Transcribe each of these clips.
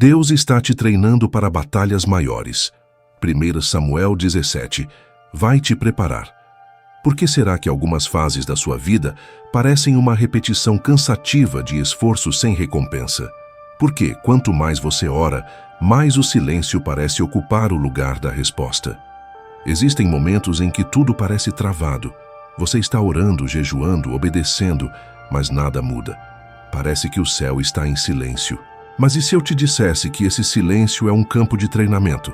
Deus está te treinando para batalhas maiores. 1 Samuel 17. Vai te preparar. Por que será que algumas fases da sua vida parecem uma repetição cansativa de esforço sem recompensa? Porque, quanto mais você ora, mais o silêncio parece ocupar o lugar da resposta. Existem momentos em que tudo parece travado. Você está orando, jejuando, obedecendo, mas nada muda. Parece que o céu está em silêncio. Mas e se eu te dissesse que esse silêncio é um campo de treinamento?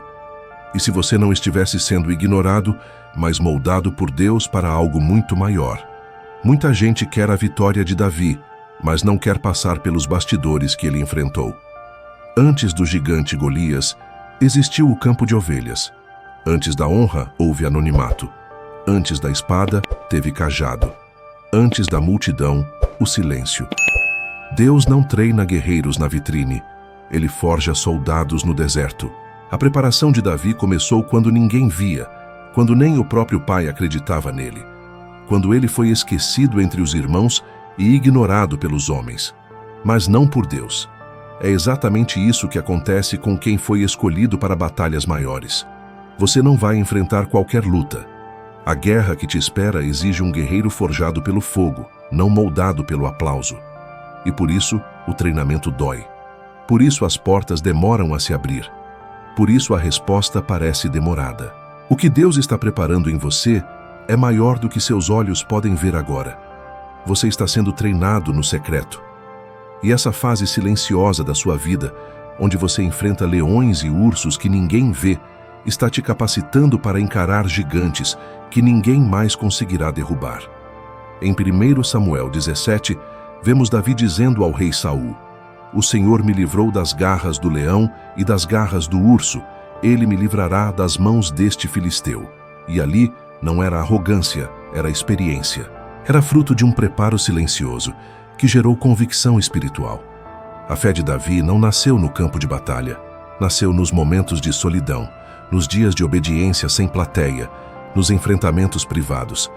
E se você não estivesse sendo ignorado, mas moldado por Deus para algo muito maior? Muita gente quer a vitória de Davi, mas não quer passar pelos bastidores que ele enfrentou. Antes do gigante Golias, existiu o campo de ovelhas. Antes da honra, houve anonimato. Antes da espada, teve cajado. Antes da multidão, o silêncio. Deus não treina guerreiros na vitrine. Ele forja soldados no deserto. A preparação de Davi começou quando ninguém via, quando nem o próprio pai acreditava nele. Quando ele foi esquecido entre os irmãos e ignorado pelos homens. Mas não por Deus. É exatamente isso que acontece com quem foi escolhido para batalhas maiores. Você não vai enfrentar qualquer luta. A guerra que te espera exige um guerreiro forjado pelo fogo, não moldado pelo aplauso. E por isso, o treinamento dói. Por isso as portas demoram a se abrir. Por isso a resposta parece demorada. O que Deus está preparando em você é maior do que seus olhos podem ver agora. Você está sendo treinado no secreto. E essa fase silenciosa da sua vida, onde você enfrenta leões e ursos que ninguém vê, está te capacitando para encarar gigantes que ninguém mais conseguirá derrubar. Em 1 Samuel 17, vemos Davi dizendo ao rei Saul: "O Senhor me livrou das garras do leão e das garras do urso. Ele me livrará das mãos deste filisteu." E ali não era arrogância, era experiência. Era fruto de um preparo silencioso que gerou convicção espiritual. A fé de Davi não nasceu no campo de batalha. Nasceu nos momentos de solidão, nos dias de obediência sem plateia, nos enfrentamentos privados.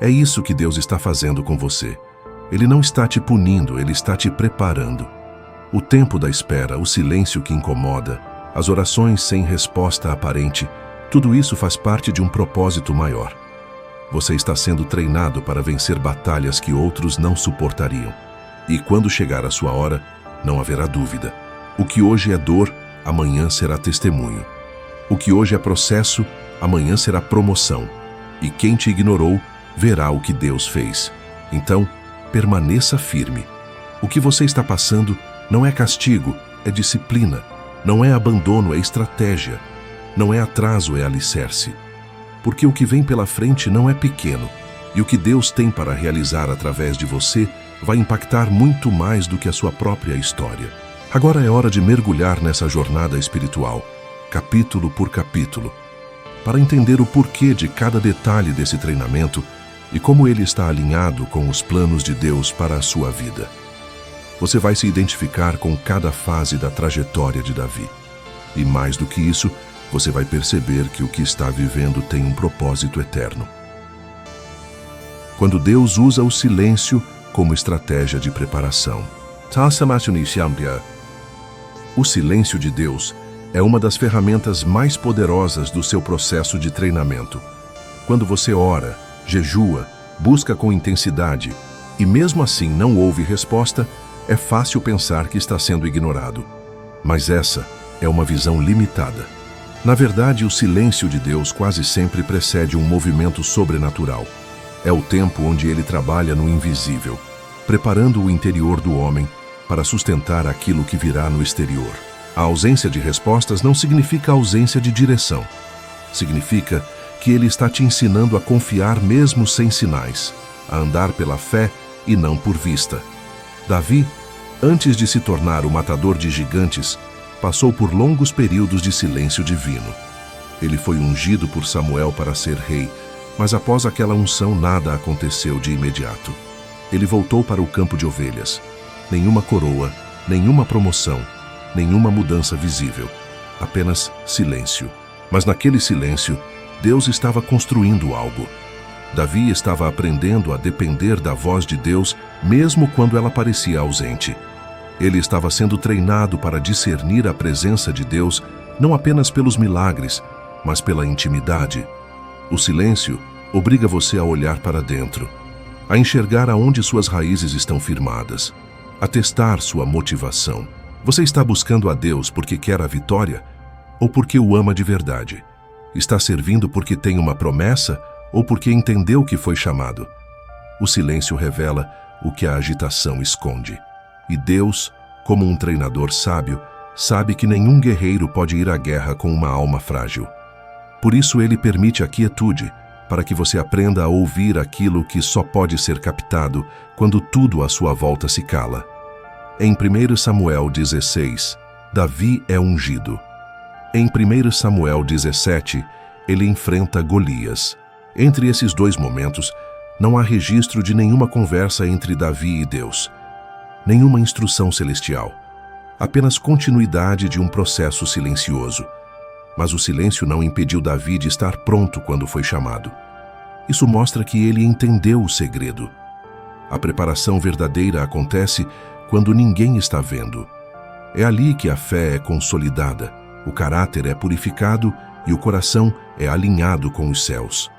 É isso que Deus está fazendo com você. Ele não está te punindo, Ele está te preparando. O tempo da espera, o silêncio que incomoda, as orações sem resposta aparente, tudo isso faz parte de um propósito maior. Você está sendo treinado para vencer batalhas que outros não suportariam. E quando chegar a sua hora, não haverá dúvida. O que hoje é dor, amanhã será testemunho. O que hoje é processo, amanhã será promoção. E quem te ignorou, verá o que Deus fez. Então, permaneça firme. O que você está passando não é castigo, é disciplina. Não é abandono, é estratégia. Não é atraso, é alicerce. Porque o que vem pela frente não é pequeno. E o que Deus tem para realizar através de você vai impactar muito mais do que a sua própria história. Agora é hora de mergulhar nessa jornada espiritual, capítulo por capítulo, para entender o porquê de cada detalhe desse treinamento e como ele está alinhado com os planos de Deus para a sua vida. Você vai se identificar com cada fase da trajetória de Davi. E mais do que isso, você vai perceber que o que está vivendo tem um propósito eterno. Quando Deus usa o silêncio como estratégia de preparação. O silêncio de Deus é uma das ferramentas mais poderosas do seu processo de treinamento. Quando você ora, jejua, busca com intensidade e mesmo assim não houve resposta, é fácil pensar que está sendo ignorado. Mas essa é uma visão limitada. Na verdade, o silêncio de Deus quase sempre precede um movimento sobrenatural. É o tempo onde ele trabalha no invisível, preparando o interior do homem para sustentar aquilo que virá no exterior. A ausência de respostas não significa ausência de direção. Significa que ele está te ensinando a confiar mesmo sem sinais, a andar pela fé e não por vista. Davi, antes de se tornar o matador de gigantes, passou por longos períodos de silêncio divino. Ele foi ungido por Samuel para ser rei, mas após aquela unção nada aconteceu de imediato. Ele voltou para o campo de ovelhas. Nenhuma coroa, nenhuma promoção, nenhuma mudança visível. Apenas silêncio. Mas naquele silêncio, Deus estava construindo algo. Davi estava aprendendo a depender da voz de Deus, mesmo quando ela parecia ausente. Ele estava sendo treinado para discernir a presença de Deus não apenas pelos milagres, mas pela intimidade. O silêncio obriga você a olhar para dentro, a enxergar aonde suas raízes estão firmadas, a testar sua motivação. Você está buscando a Deus porque quer a vitória ou porque o ama de verdade? Está servindo porque tem uma promessa ou porque entendeu que foi chamado? O silêncio revela o que a agitação esconde. E Deus, como um treinador sábio, sabe que nenhum guerreiro pode ir à guerra com uma alma frágil. Por isso ele permite a quietude, para que você aprenda a ouvir aquilo que só pode ser captado quando tudo à sua volta se cala. Em 1 Samuel 16, Davi é ungido. Em 1 Samuel 17, ele enfrenta Golias. Entre esses dois momentos, não há registro de nenhuma conversa entre Davi e Deus, nenhuma instrução celestial, apenas continuidade de um processo silencioso. Mas o silêncio não impediu Davi de estar pronto quando foi chamado. Isso mostra que ele entendeu o segredo. A preparação verdadeira acontece quando ninguém está vendo. É ali que a fé é consolidada, o caráter é purificado e o coração é alinhado com os céus.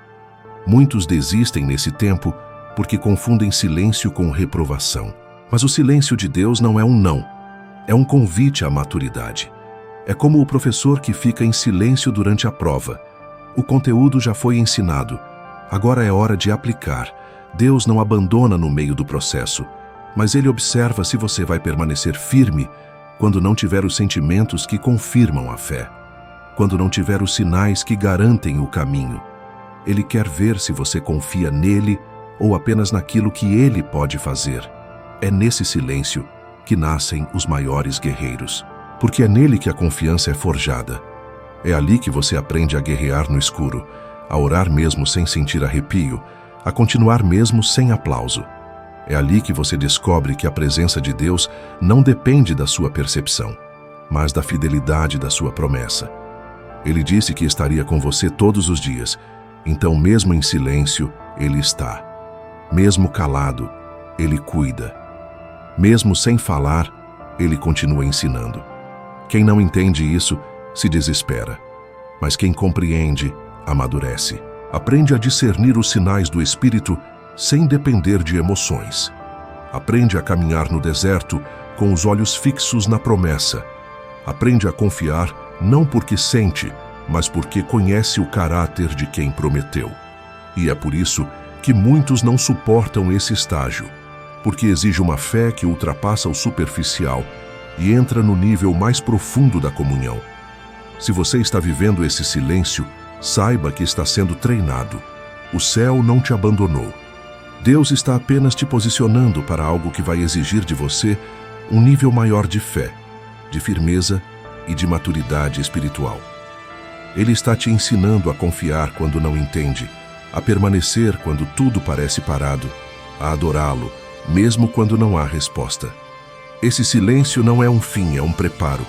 Muitos desistem nesse tempo porque confundem silêncio com reprovação. Mas o silêncio de Deus não é um não, é um convite à maturidade. É como o professor que fica em silêncio durante a prova. O conteúdo já foi ensinado, agora é hora de aplicar. Deus não abandona no meio do processo, mas Ele observa se você vai permanecer firme quando não tiver os sentimentos que confirmam a fé, quando não tiver os sinais que garantem o caminho. Ele quer ver se você confia nele ou apenas naquilo que Ele pode fazer. É nesse silêncio que nascem os maiores guerreiros, porque é nele que a confiança é forjada. É ali que você aprende a guerrear no escuro, a orar mesmo sem sentir arrepio, a continuar mesmo sem aplauso. É ali que você descobre que a presença de Deus não depende da sua percepção, mas da fidelidade da sua promessa. Ele disse que estaria com você todos os dias, então mesmo em silêncio, Ele está. Mesmo calado, Ele cuida. Mesmo sem falar, Ele continua ensinando. Quem não entende isso, se desespera. Mas quem compreende, amadurece. Aprende a discernir os sinais do Espírito sem depender de emoções. Aprende a caminhar no deserto com os olhos fixos na promessa. Aprende a confiar não porque sente, mas porque conhece o caráter de quem prometeu. E é por isso que muitos não suportam esse estágio, porque exige uma fé que ultrapassa o superficial e entra no nível mais profundo da comunhão. Se você está vivendo esse silêncio, saiba que está sendo treinado. O céu não te abandonou. Deus está apenas te posicionando para algo que vai exigir de você um nível maior de fé, de firmeza e de maturidade espiritual. Ele está te ensinando a confiar quando não entende, a permanecer quando tudo parece parado, a adorá-lo, mesmo quando não há resposta. Esse silêncio não é um fim, é um preparo.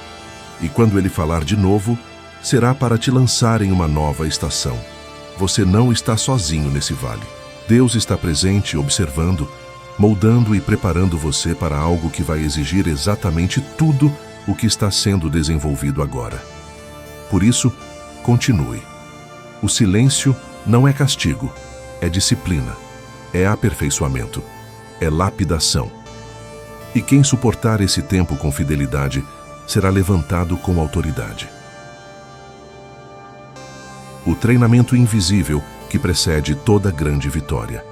E quando ele falar de novo, será para te lançar em uma nova estação. Você não está sozinho nesse vale. Deus está presente, observando, moldando e preparando você para algo que vai exigir exatamente tudo o que está sendo desenvolvido agora. Por isso, continue. O silêncio não é castigo, é disciplina, é aperfeiçoamento, é lapidação. E quem suportar esse tempo com fidelidade será levantado com autoridade. O treinamento invisível que precede toda grande vitória.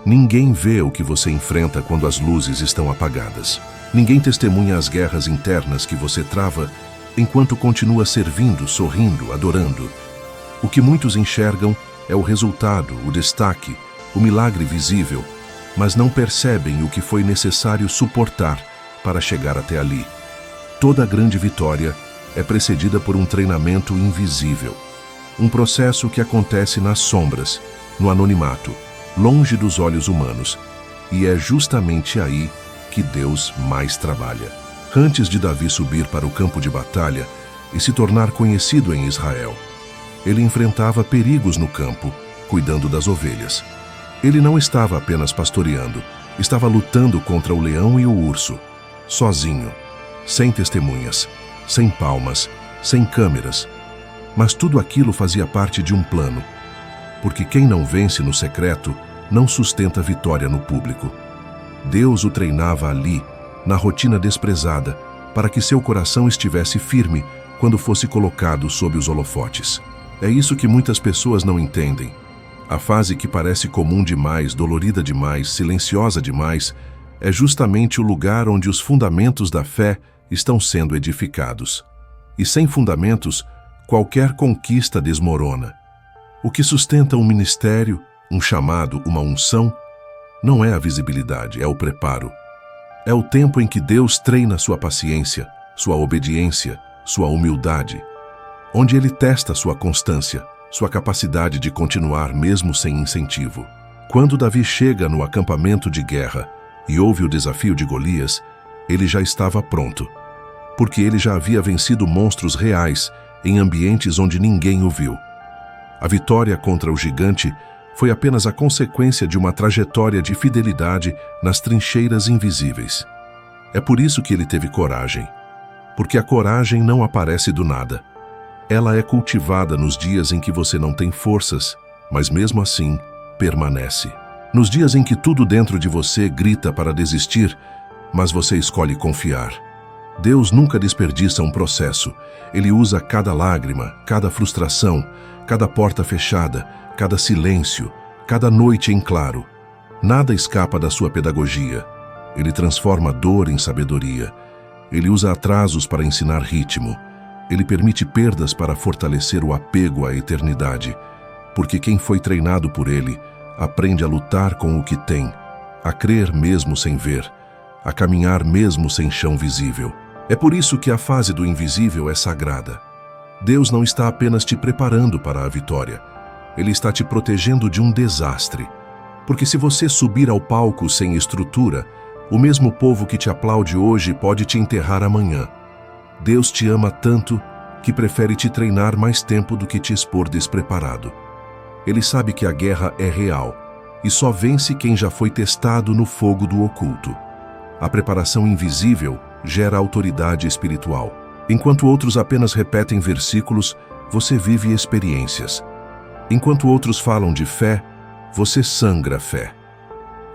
Ninguém vê o que você enfrenta quando as luzes estão apagadas. Ninguém testemunha as guerras internas que você trava enquanto continua servindo, sorrindo, adorando. O que muitos enxergam é o resultado, o destaque, o milagre visível, mas não percebem o que foi necessário suportar para chegar até ali. Toda grande vitória é precedida por um treinamento invisível. Um processo que acontece nas sombras, no anonimato, longe dos olhos humanos. E é justamente aí que Deus mais trabalha. Antes de Davi subir para o campo de batalha e se tornar conhecido em Israel, ele enfrentava perigos no campo, cuidando das ovelhas. Ele não estava apenas pastoreando, estava lutando contra o leão e o urso, sozinho, sem testemunhas, sem palmas, sem câmeras. Mas tudo aquilo fazia parte de um plano, porque quem não vence no secreto não sustenta vitória no público. Deus o treinava ali, na rotina desprezada, para que seu coração estivesse firme quando fosse colocado sob os holofotes. É isso que muitas pessoas não entendem. A fase que parece comum demais, dolorida demais, silenciosa demais, é justamente o lugar onde os fundamentos da fé estão sendo edificados. E sem fundamentos, qualquer conquista desmorona. O que sustenta um ministério, um chamado, uma unção, não é a visibilidade, é o preparo. É o tempo em que Deus treina sua paciência, sua obediência, sua humildade, onde Ele testa sua constância, sua capacidade de continuar mesmo sem incentivo. Quando Davi chega no acampamento de guerra e ouve o desafio de Golias, ele já estava pronto, porque ele já havia vencido monstros reais em ambientes onde ninguém o viu. A vitória contra o gigante foi apenas a consequência de uma trajetória de fidelidade nas trincheiras invisíveis. É por isso que ele teve coragem, porque a coragem não aparece do nada. Ela é cultivada nos dias em que você não tem forças, mas mesmo assim, permanece. Nos dias em que tudo dentro de você grita para desistir, mas você escolhe confiar. Deus nunca desperdiça um processo. Ele usa cada lágrima, cada frustração, cada porta fechada, cada silêncio, cada noite em claro. Nada escapa da sua pedagogia. Ele transforma dor em sabedoria. Ele usa atrasos para ensinar ritmo. Ele permite perdas para fortalecer o apego à eternidade, porque quem foi treinado por ele aprende a lutar com o que tem, a crer mesmo sem ver, a caminhar mesmo sem chão visível. É por isso que a fase do invisível é sagrada. Deus não está apenas te preparando para a vitória, Ele está te protegendo de um desastre. Porque se você subir ao palco sem estrutura, o mesmo povo que te aplaude hoje pode te enterrar amanhã. Deus te ama tanto que prefere te treinar mais tempo do que te expor despreparado. Ele sabe que a guerra é real e só vence quem já foi testado no fogo do oculto. A preparação invisível gera autoridade espiritual. Enquanto outros apenas repetem versículos, você vive experiências. Enquanto outros falam de fé, você sangra a fé.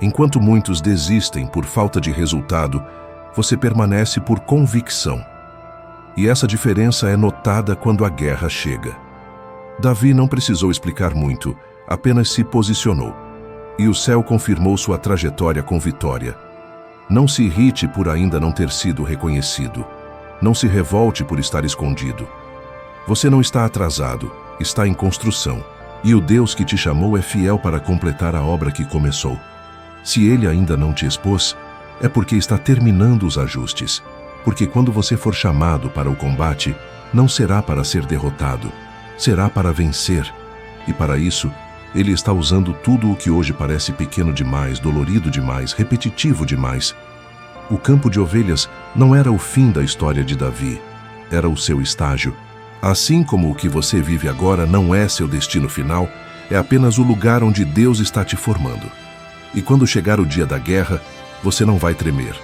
Enquanto muitos desistem por falta de resultado, você permanece por convicção. E essa diferença é notada quando a guerra chega. Davi não precisou explicar muito, apenas se posicionou. E o céu confirmou sua trajetória com vitória. Não se irrite por ainda não ter sido reconhecido. Não se revolte por estar escondido. Você não está atrasado, está em construção. E o Deus que te chamou é fiel para completar a obra que começou. Se Ele ainda não te expôs, é porque está terminando os ajustes. Porque quando você for chamado para o combate, não será para ser derrotado, será para vencer. E para isso, Ele está usando tudo o que hoje parece pequeno demais, dolorido demais, repetitivo demais. O campo de ovelhas não era o fim da história de Davi, era o seu estágio. Assim como o que você vive agora não é seu destino final, é apenas o lugar onde Deus está te formando. E quando chegar o dia da guerra, você não vai tremer.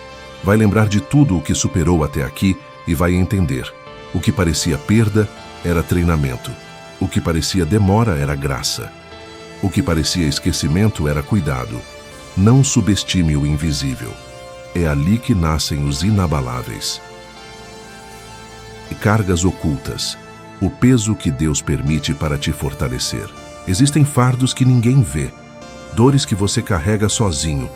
Vai lembrar de tudo o que superou até aqui e vai entender. O que parecia perda era treinamento. O que parecia demora era graça. O que parecia esquecimento era cuidado. Não subestime o invisível. É ali que nascem os inabaláveis. E cargas ocultas. O peso que Deus permite para te fortalecer. Existem fardos que ninguém vê. Dores que você carrega sozinho.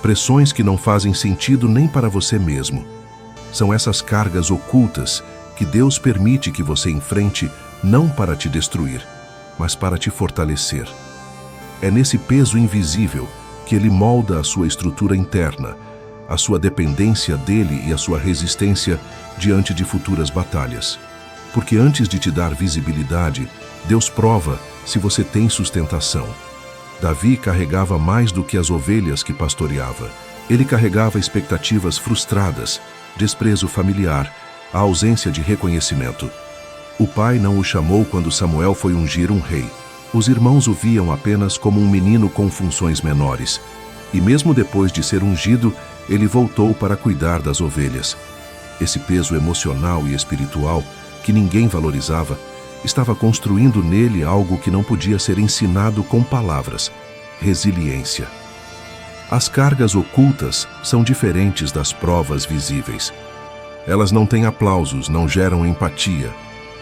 Pressões que não fazem sentido nem para você mesmo. São essas cargas ocultas que Deus permite que você enfrente não para te destruir, mas para te fortalecer. É nesse peso invisível que Ele molda a sua estrutura interna, a sua dependência dEle e a sua resistência diante de futuras batalhas. Porque antes de te dar visibilidade, Deus prova se você tem sustentação. Davi carregava mais do que as ovelhas que pastoreava. Ele carregava expectativas frustradas, desprezo familiar, a ausência de reconhecimento. O pai não o chamou quando Samuel foi ungir um rei. Os irmãos o viam apenas como um menino com funções menores. E mesmo depois de ser ungido, ele voltou para cuidar das ovelhas. Esse peso emocional e espiritual que ninguém valorizava estava construindo nele algo que não podia ser ensinado com palavras: resiliência. As cargas ocultas são diferentes das provas visíveis. Elas não têm aplausos, não geram empatia,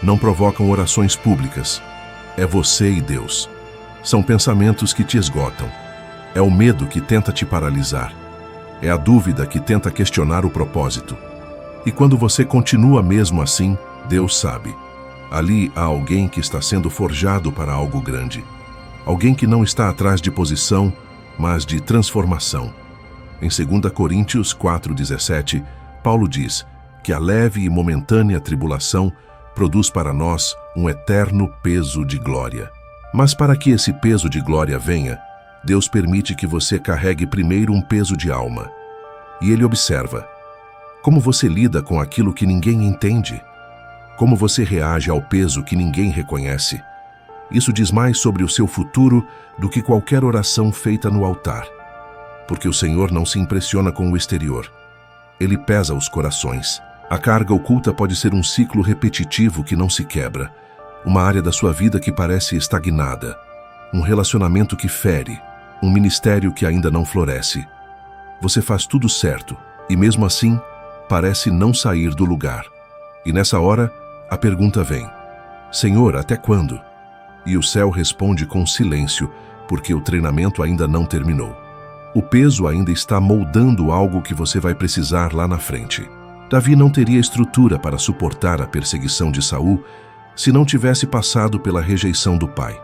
não provocam orações públicas. É você e Deus. São pensamentos que te esgotam. É o medo que tenta te paralisar. É a dúvida que tenta questionar o propósito. E quando você continua mesmo assim, Deus sabe. Ali há alguém que está sendo forjado para algo grande. Alguém que não está atrás de posição, mas de transformação. Em 2 Coríntios 4,17, Paulo diz que a leve e momentânea tribulação produz para nós um eterno peso de glória. Mas para que esse peso de glória venha, Deus permite que você carregue primeiro um peso de alma. E Ele observa como você lida com aquilo que ninguém entende, como você reage ao peso que ninguém reconhece. Isso diz mais sobre o seu futuro do que qualquer oração feita no altar. Porque o Senhor não se impressiona com o exterior. Ele pesa os corações. A carga oculta pode ser um ciclo repetitivo que não se quebra, uma área da sua vida que parece estagnada, um relacionamento que fere, um ministério que ainda não floresce. Você faz tudo certo e mesmo assim parece não sair do lugar. E nessa hora, a pergunta vem: Senhor, até quando? E o céu responde com silêncio, porque o treinamento ainda não terminou. O peso ainda está moldando algo que você vai precisar lá na frente. Davi não teria estrutura para suportar a perseguição de Saul se não tivesse passado pela rejeição do pai.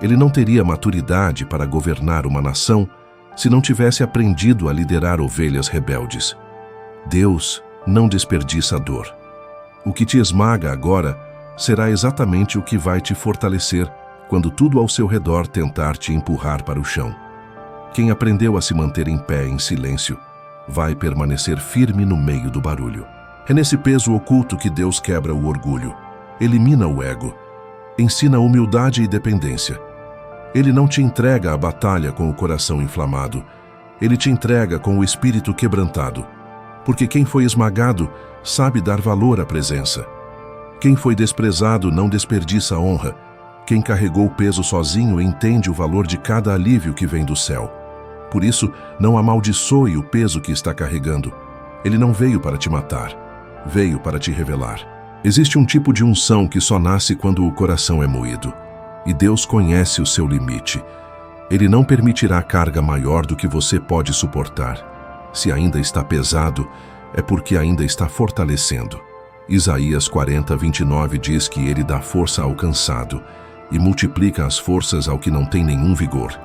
Ele não teria maturidade para governar uma nação se não tivesse aprendido a liderar ovelhas rebeldes. Deus não desperdiça dor. O que te esmaga agora será exatamente o que vai te fortalecer quando tudo ao seu redor tentar te empurrar para o chão. Quem aprendeu a se manter em pé em silêncio vai permanecer firme no meio do barulho. É nesse peso oculto que Deus quebra o orgulho, elimina o ego, ensina humildade e dependência. Ele não te entrega a batalha com o coração inflamado, ele te entrega com o espírito quebrantado. Porque quem foi esmagado sabe dar valor à presença. Quem foi desprezado não desperdiça honra. Quem carregou o peso sozinho entende o valor de cada alívio que vem do céu. Por isso, não amaldiçoe o peso que está carregando. Ele não veio para te matar, veio para te revelar. Existe um tipo de unção que só nasce quando o coração é moído. E Deus conhece o seu limite. Ele não permitirá carga maior do que você pode suportar. Se ainda está pesado, é porque ainda está fortalecendo. Isaías 40:29 diz que ele dá força ao cansado e multiplica as forças ao que não tem nenhum vigor.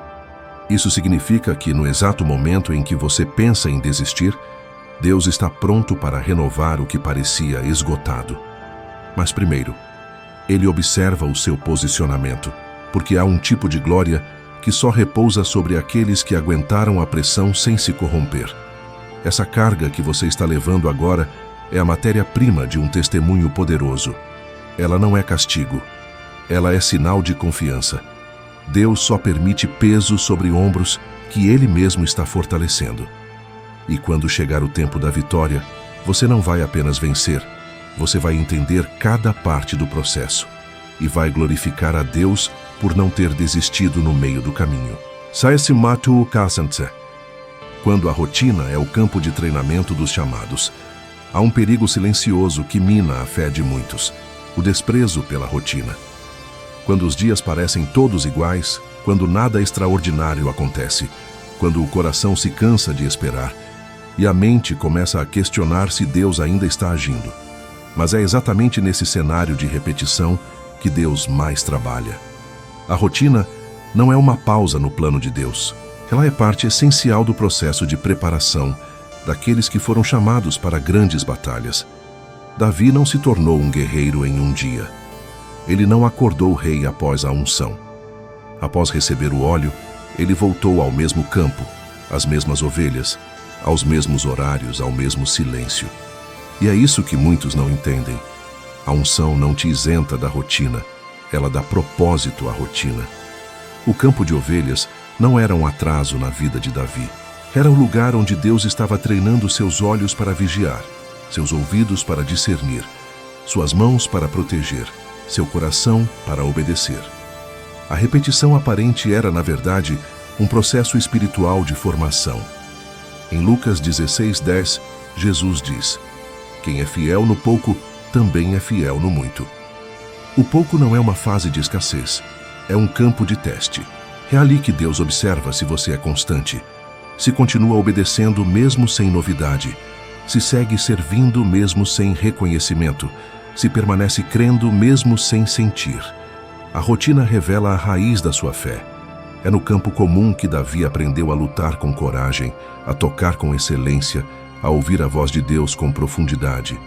Isso significa que no exato momento em que você pensa em desistir, Deus está pronto para renovar o que parecia esgotado. Mas primeiro, Ele observa o seu posicionamento, porque há um tipo de glória que só repousa sobre aqueles que aguentaram a pressão sem se corromper. Essa carga que você está levando agora é a matéria-prima de um testemunho poderoso. Ela não é castigo. Ela é sinal de confiança. Deus só permite peso sobre ombros que Ele mesmo está fortalecendo. E quando chegar o tempo da vitória, você não vai apenas vencer, você vai entender cada parte do processo e vai glorificar a Deus por não ter desistido no meio do caminho. Saia-se Matu Kasantse. Quando a rotina é o campo de treinamento dos chamados, há um perigo silencioso que mina a fé de muitos: o desprezo pela rotina. Quando os dias parecem todos iguais, quando nada extraordinário acontece, quando o coração se cansa de esperar e a mente começa a questionar se Deus ainda está agindo. Mas é exatamente nesse cenário de repetição que Deus mais trabalha. A rotina não é uma pausa no plano de Deus. Ela é parte essencial do processo de preparação daqueles que foram chamados para grandes batalhas. Davi não se tornou um guerreiro em um dia. Ele não acordou rei após a unção. Após receber o óleo, ele voltou ao mesmo campo, às mesmas ovelhas, aos mesmos horários, ao mesmo silêncio. E é isso que muitos não entendem. A unção não te isenta da rotina, ela dá propósito à rotina. O campo de ovelhas não era um atraso na vida de Davi. Era o lugar onde Deus estava treinando seus olhos para vigiar. seus ouvidos para discernir, suas mãos para proteger, seu coração para obedecer. A repetição aparente era, na verdade, um processo espiritual de formação. Em Lucas 16:10, Jesus diz: "Quem é fiel no pouco, também é fiel no muito." O pouco não é uma fase de escassez, é um campo de teste. É ali que Deus observa se você é constante, se continua obedecendo mesmo sem novidade, se segue servindo mesmo sem reconhecimento, se permanece crendo mesmo sem sentir. A rotina revela a raiz da sua fé. É no campo comum que Davi aprendeu a lutar com coragem, a tocar com excelência, a ouvir a voz de Deus com profundidade.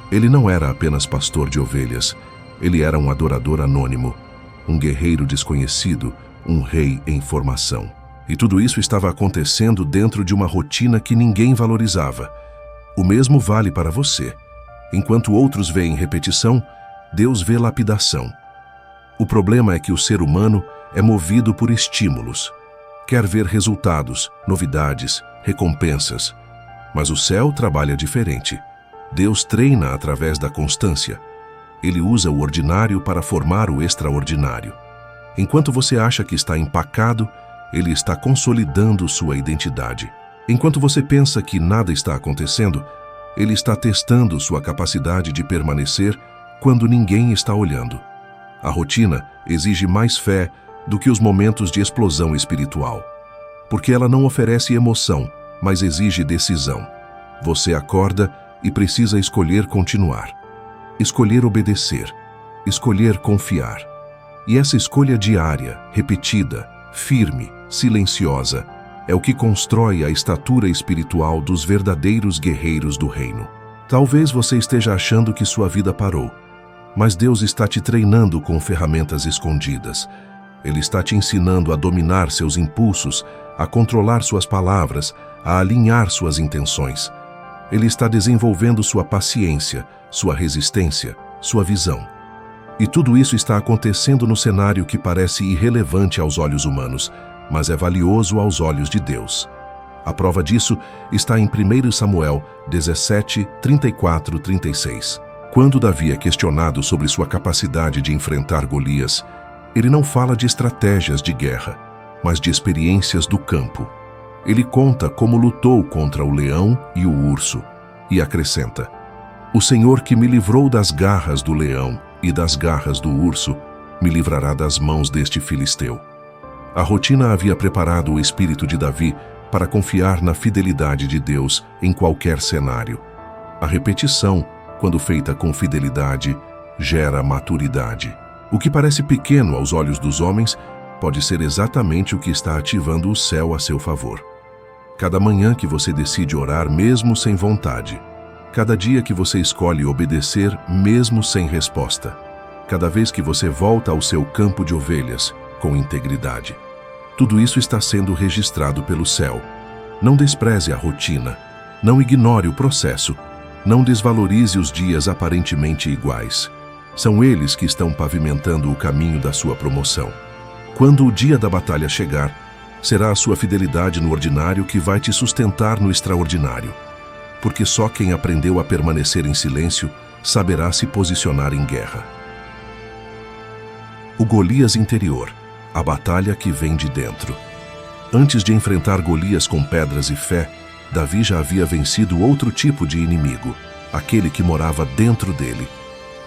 Ele não era apenas pastor de ovelhas, ele era um adorador anônimo, um guerreiro desconhecido, um rei em formação. E tudo isso estava acontecendo dentro de uma rotina que ninguém valorizava. O mesmo vale para você. Enquanto outros veem repetição, Deus vê lapidação. O problema é que o ser humano é movido por estímulos. Quer ver resultados, novidades, recompensas. Mas o céu trabalha diferente. Deus treina através da constância. Ele usa o ordinário para formar o extraordinário. Enquanto você acha que está empacado, Ele está consolidando sua identidade. Enquanto você pensa que nada está acontecendo, Ele está testando sua capacidade de permanecer quando ninguém está olhando. A rotina exige mais fé do que os momentos de explosão espiritual, porque ela não oferece emoção, mas exige decisão. Você acorda e precisa escolher continuar, escolher obedecer, escolher confiar. E essa escolha diária, repetida, firme, silenciosa, é o que constrói a estatura espiritual dos verdadeiros guerreiros do reino. Talvez você esteja achando que sua vida parou, mas Deus está te treinando com ferramentas escondidas. Ele está te ensinando a dominar seus impulsos, a controlar suas palavras, a alinhar suas intenções. Ele está desenvolvendo sua paciência, sua resistência, sua visão. E tudo isso está acontecendo no cenário que parece irrelevante aos olhos humanos, mas é valioso aos olhos de Deus. A prova disso está em 1 Samuel 17, 34, 36. Quando Davi é questionado sobre sua capacidade de enfrentar Golias, ele não fala de estratégias de guerra, mas de experiências do campo. Ele conta como lutou contra o leão e o urso, e acrescenta: "O Senhor que me livrou das garras do leão e das garras do urso, me livrará das mãos deste filisteu." A rotina havia preparado o espírito de Davi para confiar na fidelidade de Deus em qualquer cenário. A repetição, quando feita com fidelidade, gera maturidade. O que parece pequeno aos olhos dos homens pode ser exatamente o que está ativando o céu a seu favor. Cada manhã que você decide orar mesmo sem vontade, cada dia que você escolhe obedecer mesmo sem resposta, cada vez que você volta ao seu campo de ovelhas com integridade, tudo isso está sendo registrado pelo céu. Não despreze a rotina, não ignore o processo, não desvalorize os dias aparentemente iguais. São eles que estão pavimentando o caminho da sua promoção. Quando o dia da batalha chegar, será a sua fidelidade no ordinário que vai te sustentar no extraordinário. Porque só quem aprendeu a permanecer em silêncio saberá se posicionar em guerra. O Golias interior, a batalha que vem de dentro. Antes de enfrentar Golias com pedras e fé, Davi já havia vencido outro tipo de inimigo, aquele que morava dentro dele.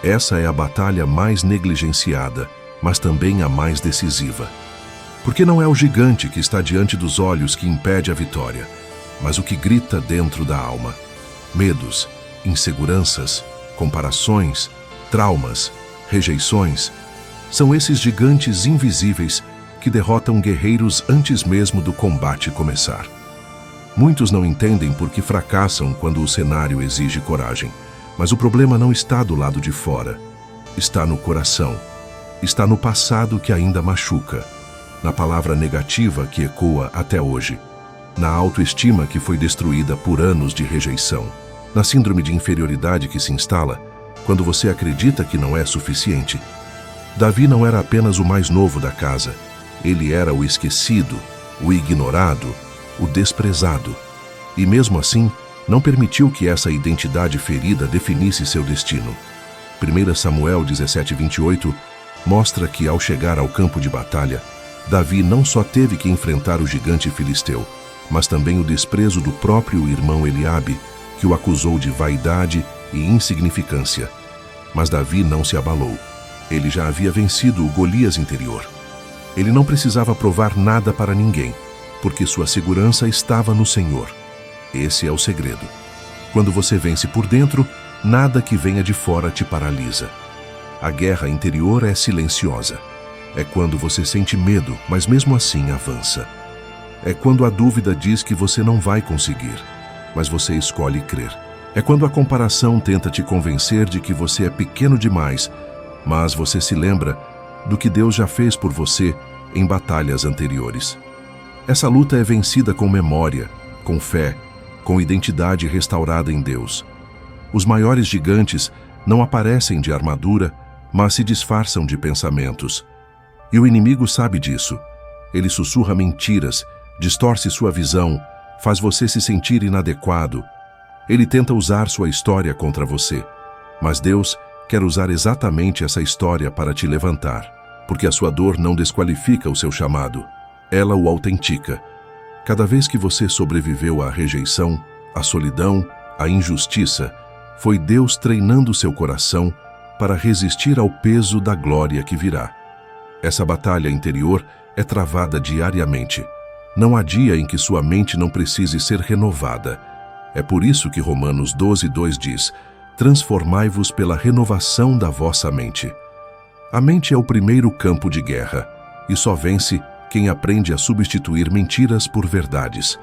Essa é a batalha mais negligenciada, mas também a mais decisiva. Porque não é o gigante que está diante dos olhos que impede a vitória, mas o que grita dentro da alma. Medos, inseguranças, comparações, traumas, rejeições, são esses gigantes invisíveis que derrotam guerreiros antes mesmo do combate começar. Muitos não entendem por que fracassam quando o cenário exige coragem, mas o problema não está do lado de fora. Está no coração. Está no passado que ainda machuca, na palavra negativa que ecoa até hoje, na autoestima que foi destruída por anos de rejeição, na síndrome de inferioridade que se instala quando você acredita que não é suficiente. Davi não era apenas o mais novo da casa, ele era o esquecido, o ignorado, o desprezado. E mesmo assim, Não permitiu que essa identidade ferida definisse seu destino. 1 Samuel 17:28 mostra que, ao chegar ao campo de batalha, Davi não só teve que enfrentar o gigante filisteu, mas também o desprezo do próprio irmão Eliabe, que o acusou de vaidade e insignificância. Mas Davi não se abalou. Ele já havia vencido o Golias interior. Ele não precisava provar nada para ninguém, porque sua segurança estava no Senhor. Esse é o segredo. Quando você vence por dentro, nada que venha de fora te paralisa. A guerra interior é silenciosa. É quando você sente medo, mas mesmo assim avança. É quando a dúvida diz que você não vai conseguir, mas você escolhe crer. É quando a comparação tenta te convencer de que você é pequeno demais, mas você se lembra do que Deus já fez por você em batalhas anteriores. Essa luta é vencida com memória, com fé, com identidade restaurada em Deus. Os maiores gigantes não aparecem de armadura, mas se disfarçam de pensamentos. E o inimigo sabe disso. Ele sussurra mentiras, distorce sua visão, faz você se sentir inadequado. Ele tenta usar sua história contra você. Mas Deus quer usar exatamente essa história para te levantar, porque a sua dor não desqualifica o seu chamado. Ela o autentica. Cada vez que você sobreviveu à rejeição, à solidão, à injustiça, foi Deus treinando seu coração para resistir ao peso da glória que virá. Essa batalha interior é travada diariamente. Não há dia em que sua mente não precise ser renovada. É por isso que Romanos 12:2 diz: transformai-vos pela renovação da vossa mente. A mente é o primeiro campo de guerra, e só vence quem aprende a substituir mentiras por verdades.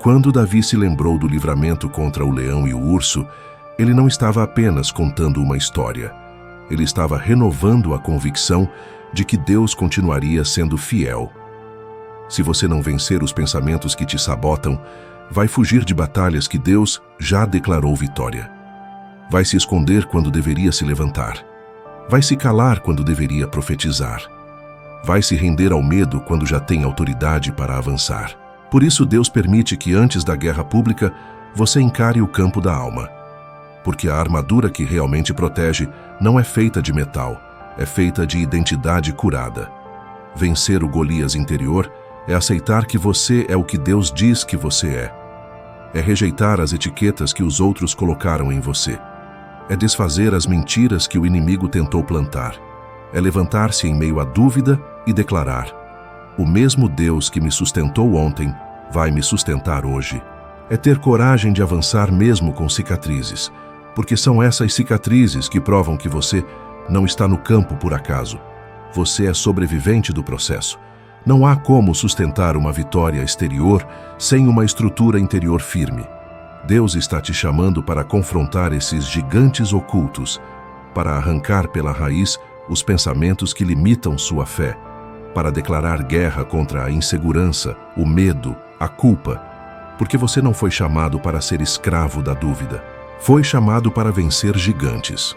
Quando Davi se lembrou do livramento contra o leão e o urso, ele não estava apenas contando uma história. Ele estava renovando a convicção de que Deus continuaria sendo fiel. Se você não vencer os pensamentos que te sabotam, vai fugir de batalhas que Deus já declarou vitória. Vai se esconder quando deveria se levantar. Vai se calar quando deveria profetizar. Vai se render ao medo quando já tem autoridade para avançar. Por isso Deus permite que antes da guerra pública, você encare o campo da alma. Porque a armadura que realmente protege não é feita de metal, é feita de identidade curada. Vencer o Golias interior é aceitar que você é o que Deus diz que você é. É rejeitar as etiquetas que os outros colocaram em você. É desfazer as mentiras que o inimigo tentou plantar. É levantar-se em meio à dúvida e declarar: o mesmo Deus que me sustentou ontem vai me sustentar hoje. É ter coragem de avançar mesmo com cicatrizes, porque são essas cicatrizes que provam que você não está no campo por acaso. Você é sobrevivente do processo. Não há como sustentar uma vitória exterior sem uma estrutura interior firme. Deus está te chamando para confrontar esses gigantes ocultos, para arrancar pela raiz os pensamentos que limitam sua fé, para declarar guerra contra a insegurança, o medo, a culpa, porque você não foi chamado para ser escravo da dúvida. Foi chamado para vencer gigantes.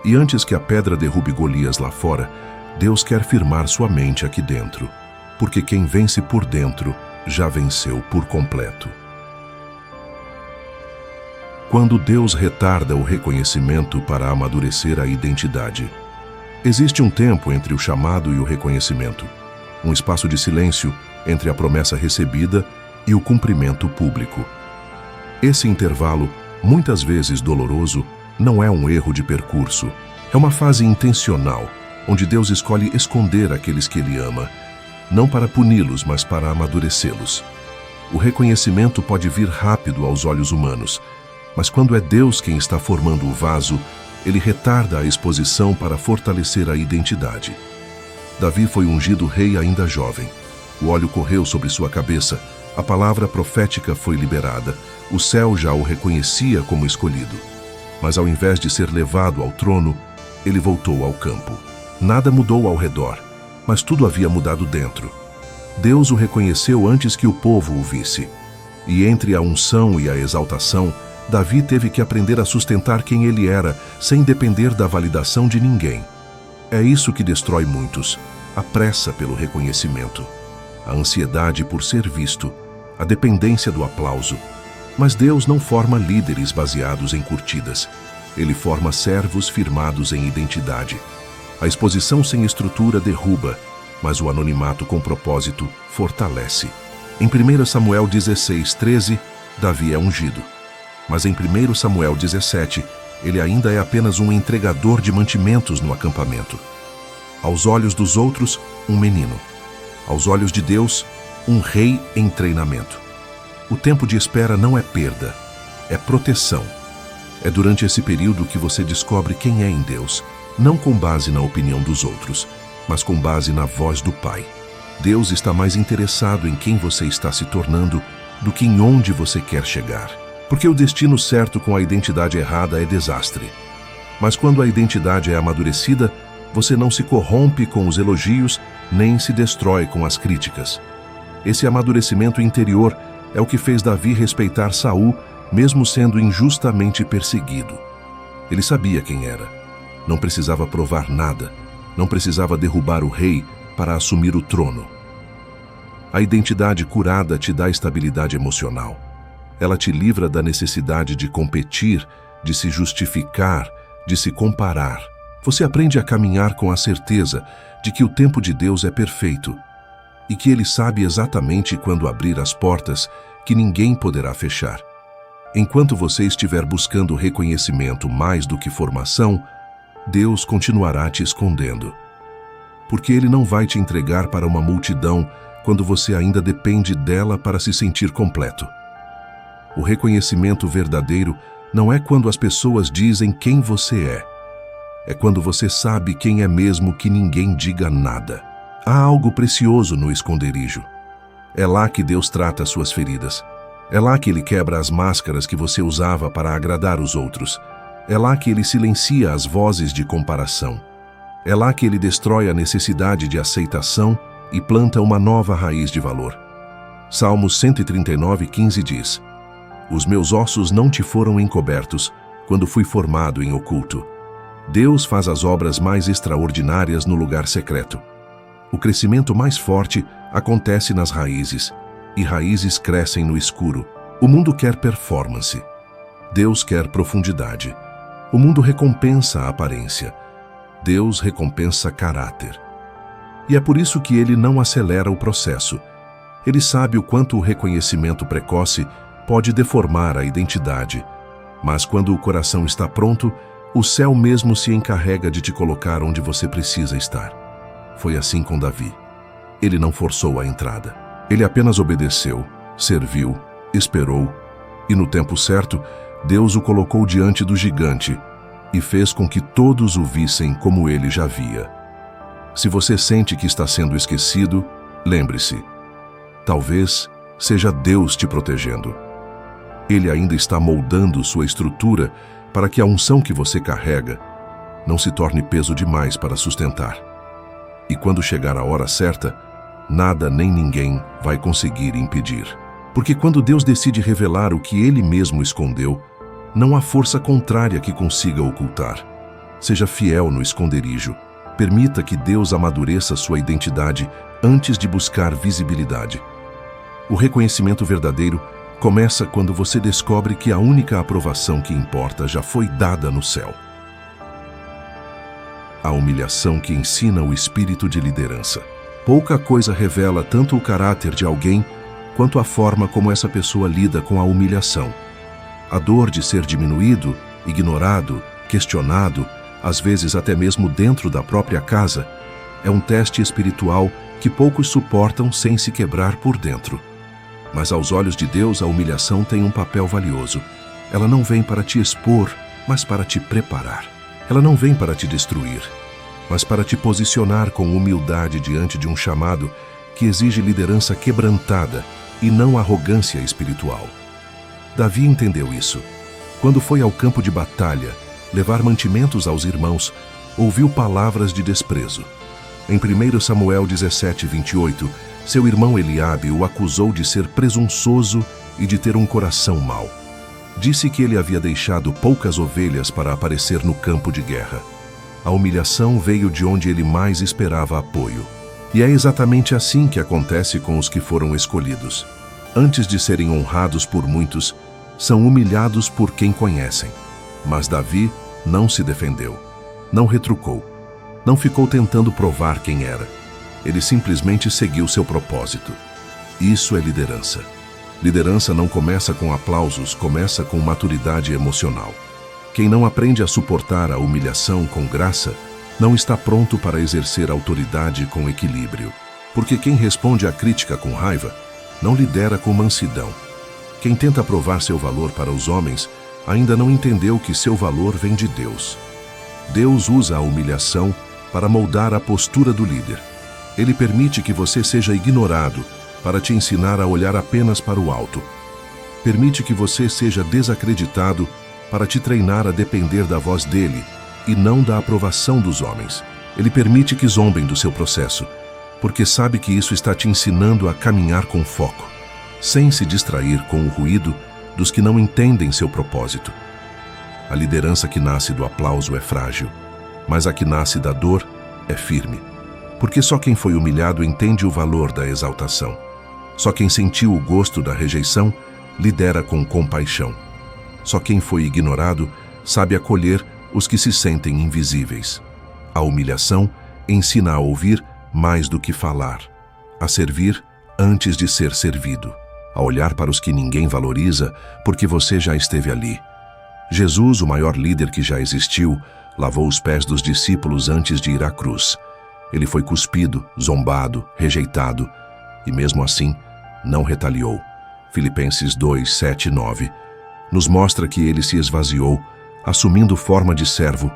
E antes que a pedra derrube Golias lá fora, Deus quer firmar sua mente aqui dentro, porque quem vence por dentro já venceu por completo. Quando Deus retarda o reconhecimento para amadurecer a identidade, existe um tempo entre o chamado e o reconhecimento, um espaço de silêncio entre a promessa recebida e o cumprimento público. Esse intervalo, muitas vezes doloroso, não é um erro de percurso, é uma fase intencional, onde Deus escolhe esconder aqueles que Ele ama, não para puni-los, mas para amadurecê-los. O reconhecimento pode vir rápido aos olhos humanos, mas quando é Deus quem está formando o vaso, Ele retarda a exposição para fortalecer a identidade. Davi foi ungido rei ainda jovem. O óleo correu sobre sua cabeça, a palavra profética foi liberada, o céu já o reconhecia como escolhido. Mas ao invés de ser levado ao trono, ele voltou ao campo. Nada mudou ao redor, mas tudo havia mudado dentro. Deus o reconheceu antes que o povo o visse. E entre a unção e a exaltação, Davi teve que aprender a sustentar quem ele era, sem depender da validação de ninguém. É isso que destrói muitos: a pressa pelo reconhecimento, a ansiedade por ser visto, a dependência do aplauso. Mas Deus não forma líderes baseados em curtidas. Ele forma servos firmados em identidade. A exposição sem estrutura derruba, mas o anonimato com propósito fortalece. Em 1 Samuel 16:13, Davi é ungido. Mas em 1 Samuel 17, ele ainda é apenas um entregador de mantimentos no acampamento. Aos olhos dos outros, um menino. Aos olhos de Deus, um rei em treinamento. O tempo de espera não é perda, é proteção. É durante esse período que você descobre quem é em Deus, não com base na opinião dos outros, mas com base na voz do Pai. Deus está mais interessado em quem você está se tornando do que em onde você quer chegar. Porque o destino certo com a identidade errada é desastre. Mas quando a identidade é amadurecida, você não se corrompe com os elogios, nem se destrói com as críticas. Esse amadurecimento interior é o que fez Davi respeitar Saul, mesmo sendo injustamente perseguido. Ele sabia quem era. Não precisava provar nada. Não precisava derrubar o rei para assumir o trono. A identidade curada te dá estabilidade emocional. Ela te livra da necessidade de competir, de se justificar, de se comparar. Você aprende a caminhar com a certeza de que o tempo de Deus é perfeito e que Ele sabe exatamente quando abrir as portas que ninguém poderá fechar. Enquanto você estiver buscando reconhecimento mais do que formação, Deus continuará te escondendo. Porque Ele não vai te entregar para uma multidão quando você ainda depende dela para se sentir completo. O reconhecimento verdadeiro não é quando as pessoas dizem quem você é. É quando você sabe quem é mesmo que ninguém diga nada. Há algo precioso no esconderijo. É lá que Deus trata suas feridas. É lá que Ele quebra as máscaras que você usava para agradar os outros. É lá que Ele silencia as vozes de comparação. É lá que Ele destrói a necessidade de aceitação e planta uma nova raiz de valor. Salmos 139:15 diz: Os meus ossos não te foram encobertos quando fui formado em oculto. Deus faz as obras mais extraordinárias no lugar secreto. O crescimento mais forte acontece nas raízes, e raízes crescem no escuro. O mundo quer performance. Deus quer profundidade. O mundo recompensa a aparência. Deus recompensa caráter. E é por isso que Ele não acelera o processo. Ele sabe o quanto o reconhecimento precoce pode deformar a identidade. Mas quando o coração está pronto, o céu mesmo se encarrega de te colocar onde você precisa estar. Foi assim com Davi. Ele não forçou a entrada. Ele apenas obedeceu, serviu, esperou, e no tempo certo, Deus o colocou diante do gigante e fez com que todos o vissem como ele já via. Se você sente que está sendo esquecido, lembre-se, talvez seja Deus te protegendo. Ele ainda está moldando sua estrutura para que a unção que você carrega não se torne peso demais para sustentar. E quando chegar a hora certa, nada nem ninguém vai conseguir impedir. Porque quando Deus decide revelar o que Ele mesmo escondeu, não há força contrária que consiga ocultar. Seja fiel no esconderijo. Permita que Deus amadureça sua identidade antes de buscar visibilidade. O reconhecimento verdadeiro começa quando você descobre que a única aprovação que importa já foi dada no céu. A humilhação que ensina o espírito de liderança. Pouca coisa revela tanto o caráter de alguém quanto a forma como essa pessoa lida com a humilhação. A dor de ser diminuído, ignorado, questionado, às vezes até mesmo dentro da própria casa, é um teste espiritual que poucos suportam sem se quebrar por dentro. Mas aos olhos de Deus, a humilhação tem um papel valioso. Ela não vem para te expor, mas para te preparar. Ela não vem para te destruir, mas para te posicionar com humildade diante de um chamado que exige liderança quebrantada e não arrogância espiritual. Davi entendeu isso. Quando foi ao campo de batalha levar mantimentos aos irmãos, ouviu palavras de desprezo. Em 1 Samuel 17:28, seu irmão Eliabe o acusou de ser presunçoso e de ter um coração mau. Disse que ele havia deixado poucas ovelhas para aparecer no campo de guerra. A humilhação veio de onde ele mais esperava apoio. E é exatamente assim que acontece com os que foram escolhidos. Antes de serem honrados por muitos, são humilhados por quem conhecem. Mas Davi não se defendeu, não retrucou, não ficou tentando provar quem era. Ele simplesmente seguiu seu propósito. Isso é liderança. Liderança não começa com aplausos, começa com maturidade emocional. Quem não aprende a suportar a humilhação com graça, não está pronto para exercer autoridade com equilíbrio. Porque quem responde à crítica com raiva, não lidera com mansidão. Quem tenta provar seu valor para os homens, ainda não entendeu que seu valor vem de Deus. Deus usa a humilhação para moldar a postura do líder. Ele permite que você seja ignorado para te ensinar a olhar apenas para o alto. Permite que você seja desacreditado para te treinar a depender da voz dele e não da aprovação dos homens. Ele permite que zombem do seu processo, porque sabe que isso está te ensinando a caminhar com foco, sem se distrair com o ruído dos que não entendem seu propósito. A liderança que nasce do aplauso é frágil, mas a que nasce da dor é firme. Porque só quem foi humilhado entende o valor da exaltação. Só quem sentiu o gosto da rejeição lidera com compaixão. Só quem foi ignorado sabe acolher os que se sentem invisíveis. A humilhação ensina a ouvir mais do que falar, a servir antes de ser servido, a olhar para os que ninguém valoriza porque você já esteve ali. Jesus, o maior líder que já existiu, lavou os pés dos discípulos antes de ir à cruz. Ele foi cuspido, zombado, rejeitado, e mesmo assim, não retaliou. Filipenses 2, 7 e 9 nos mostra que ele se esvaziou, assumindo forma de servo,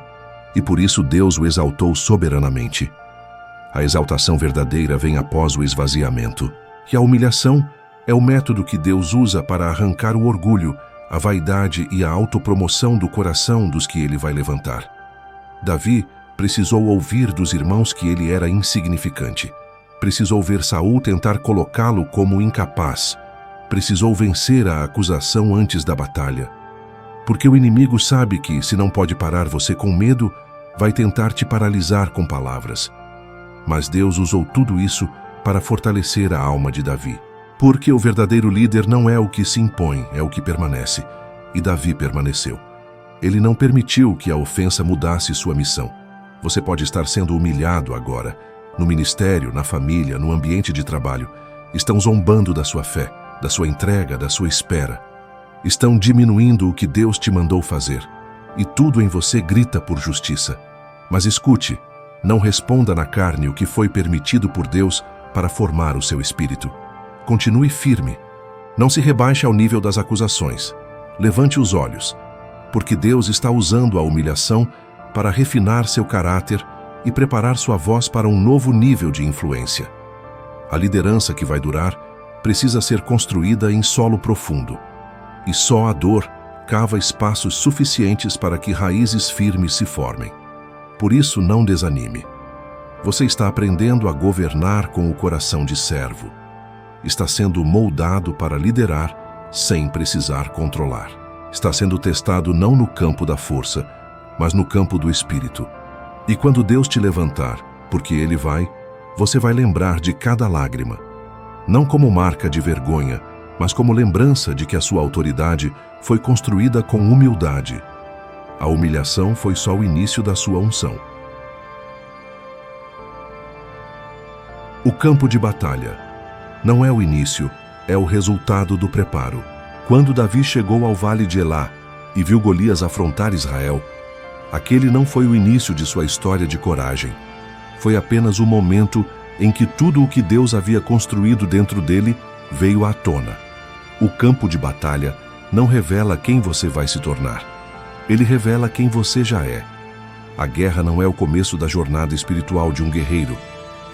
e por isso Deus o exaltou soberanamente. A exaltação verdadeira vem após o esvaziamento, e a humilhação é o método que Deus usa para arrancar o orgulho, a vaidade e a autopromoção do coração dos que ele vai levantar. Davi precisou ouvir dos irmãos que ele era insignificante. Precisou ver Saul tentar colocá-lo como incapaz. Precisou vencer a acusação antes da batalha. Porque o inimigo sabe que, se não pode parar você com medo, vai tentar te paralisar com palavras. Mas Deus usou tudo isso para fortalecer a alma de Davi. Porque o verdadeiro líder não é o que se impõe, é o que permanece. E Davi permaneceu. Ele não permitiu que a ofensa mudasse sua missão. Você pode estar sendo humilhado agora. No ministério, na família, no ambiente de trabalho. Estão zombando da sua fé, da sua entrega, da sua espera. Estão diminuindo o que Deus te mandou fazer. E tudo em você grita por justiça. Mas escute, não responda na carne o que foi permitido por Deus para formar o seu espírito. Continue firme. Não se rebaixe ao nível das acusações. Levante os olhos, porque Deus está usando a humilhação para refinar seu caráter e preparar sua voz para um novo nível de influência. A liderança que vai durar precisa ser construída em solo profundo, e só a dor cava espaços suficientes para que raízes firmes se formem. Por isso, não desanime. Você está aprendendo a governar com o coração de servo. Está sendo moldado para liderar sem precisar controlar. Está sendo testado não no campo da força, mas no campo do espírito. E quando Deus te levantar, porque Ele vai, você vai lembrar de cada lágrima. Não como marca de vergonha, mas como lembrança de que a sua autoridade foi construída com humildade. A humilhação foi só o início da sua unção. O campo de batalha não é o início, é o resultado do preparo. Quando Davi chegou ao vale de Elá e viu Golias afrontar Israel, aquele não foi o início de sua história de coragem. Foi apenas o momento em que tudo o que Deus havia construído dentro dele veio à tona. O campo de batalha não revela quem você vai se tornar. Ele revela quem você já é. A guerra não é o começo da jornada espiritual de um guerreiro.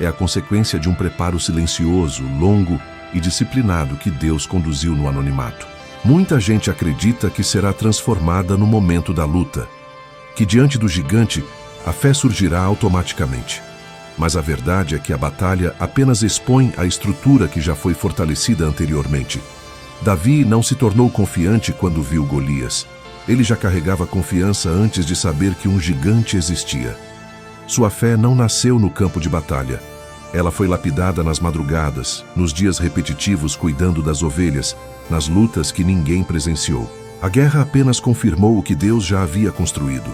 É a consequência de um preparo silencioso, longo e disciplinado que Deus conduziu no anonimato. Muita gente acredita que será transformada no momento da luta, que diante do gigante a fé surgirá automaticamente. Mas a verdade é que a batalha apenas expõe a estrutura que já foi fortalecida anteriormente. Davi não se tornou confiante quando viu Golias. Ele já carregava confiança antes de saber que um gigante existia. Sua fé não nasceu no campo de batalha. Ela foi lapidada nas madrugadas, nos dias repetitivos cuidando das ovelhas, nas lutas que ninguém presenciou. A guerra apenas confirmou o que Deus já havia construído.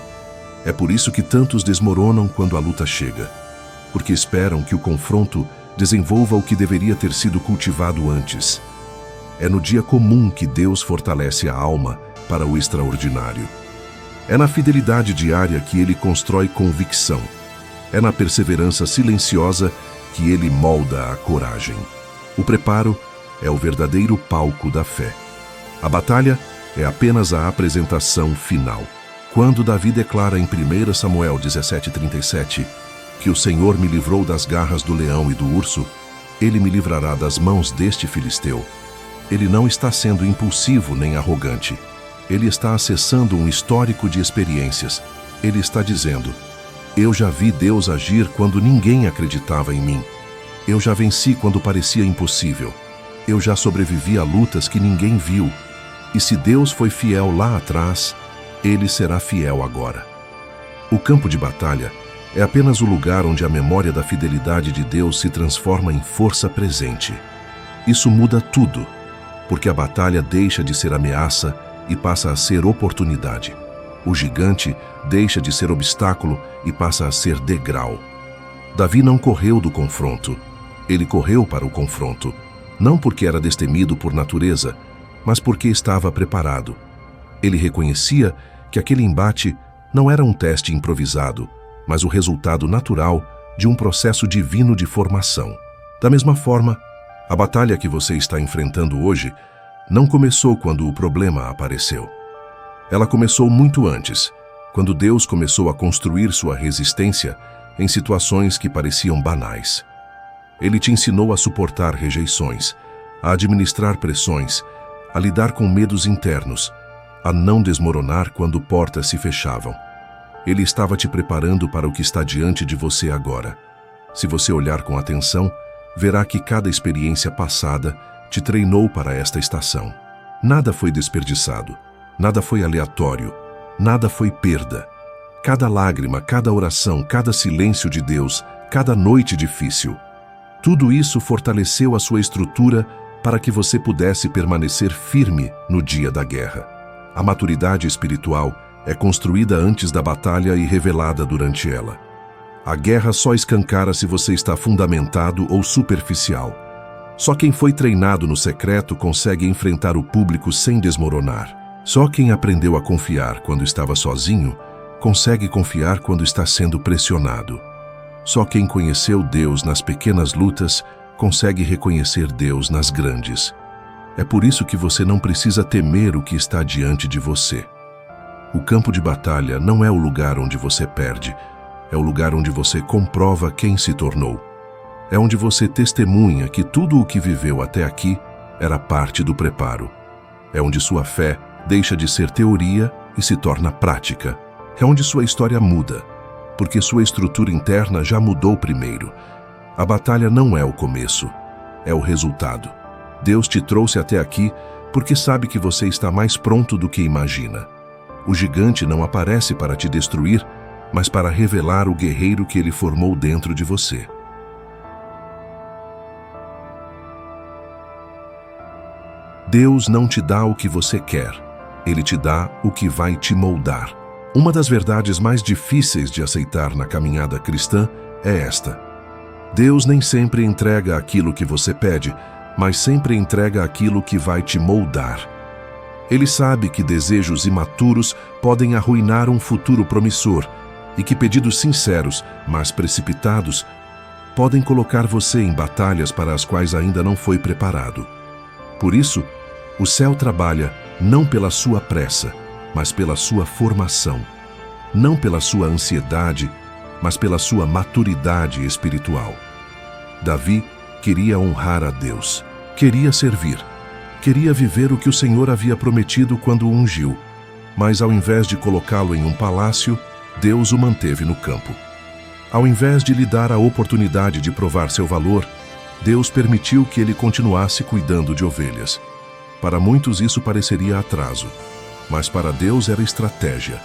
É por isso que tantos desmoronam quando a luta chega, porque esperam que o confronto desenvolva o que deveria ter sido cultivado antes. É no dia comum que Deus fortalece a alma para o extraordinário. É na fidelidade diária que Ele constrói convicção. É na perseverança silenciosa que Ele molda a coragem. O preparo é o verdadeiro palco da fé. A batalha é apenas a apresentação final. Quando Davi declara em 1 Samuel 17:37 que o Senhor me livrou das garras do leão e do urso, Ele me livrará das mãos deste filisteu. Ele não está sendo impulsivo nem arrogante. Ele está acessando um histórico de experiências. Ele está dizendo: eu já vi Deus agir quando ninguém acreditava em mim. Eu já venci quando parecia impossível. Eu já sobrevivi a lutas que ninguém viu. E se Deus foi fiel lá atrás, Ele será fiel agora. O campo de batalha é apenas o lugar onde a memória da fidelidade de Deus se transforma em força presente. Isso muda tudo, porque a batalha deixa de ser ameaça e passa a ser oportunidade. O gigante deixa de ser obstáculo e passa a ser degrau. Davi não correu do confronto. Ele correu para o confronto, não porque era destemido por natureza, mas porque estava preparado. Ele reconhecia que aquele embate não era um teste improvisado, mas o resultado natural de um processo divino de formação. Da mesma forma, a batalha que você está enfrentando hoje não começou quando o problema apareceu. Ela começou muito antes, quando Deus começou a construir sua resistência em situações que pareciam banais. Ele te ensinou a suportar rejeições, a administrar pressões, a lidar com medos internos, a não desmoronar quando portas se fechavam. Ele estava te preparando para o que está diante de você agora. Se você olhar com atenção, verá que cada experiência passada te treinou para esta estação. Nada foi desperdiçado, nada foi aleatório, nada foi perda. Cada lágrima, cada oração, cada silêncio de Deus, cada noite difícil, tudo isso fortaleceu a sua estrutura para que você pudesse permanecer firme no dia da guerra. A maturidade espiritual é construída antes da batalha e revelada durante ela. A guerra só escancara se você está fundamentado ou superficial. Só quem foi treinado no secreto consegue enfrentar o público sem desmoronar. Só quem aprendeu a confiar quando estava sozinho consegue confiar quando está sendo pressionado. Só quem conheceu Deus nas pequenas lutas consegue reconhecer Deus nas grandes. É por isso que você não precisa temer o que está diante de você. O campo de batalha não é o lugar onde você perde, é o lugar onde você comprova quem se tornou. É onde você testemunha que tudo o que viveu até aqui era parte do preparo. É onde sua fé deixa de ser teoria e se torna prática. É onde sua história muda, porque sua estrutura interna já mudou primeiro. A batalha não é o começo, é o resultado. Deus te trouxe até aqui porque sabe que você está mais pronto do que imagina. O gigante não aparece para te destruir, mas para revelar o guerreiro que ele formou dentro de você. Deus não te dá o que você quer, Ele te dá o que vai te moldar. Uma das verdades mais difíceis de aceitar na caminhada cristã é esta: Deus nem sempre entrega aquilo que você pede, mas sempre entrega aquilo que vai te moldar. Ele sabe que desejos imaturos podem arruinar um futuro promissor e que pedidos sinceros, mas precipitados, podem colocar você em batalhas para as quais ainda não foi preparado. Por isso, o céu trabalha não pela sua pressa, mas pela sua formação. Não pela sua ansiedade, mas pela sua maturidade espiritual. Davi queria honrar a Deus, queria servir, queria viver o que o Senhor havia prometido quando o ungiu, mas ao invés de colocá-lo em um palácio, Deus o manteve no campo. Ao invés de lhe dar a oportunidade de provar seu valor, Deus permitiu que ele continuasse cuidando de ovelhas. Para muitos isso pareceria atraso, mas para Deus era estratégia.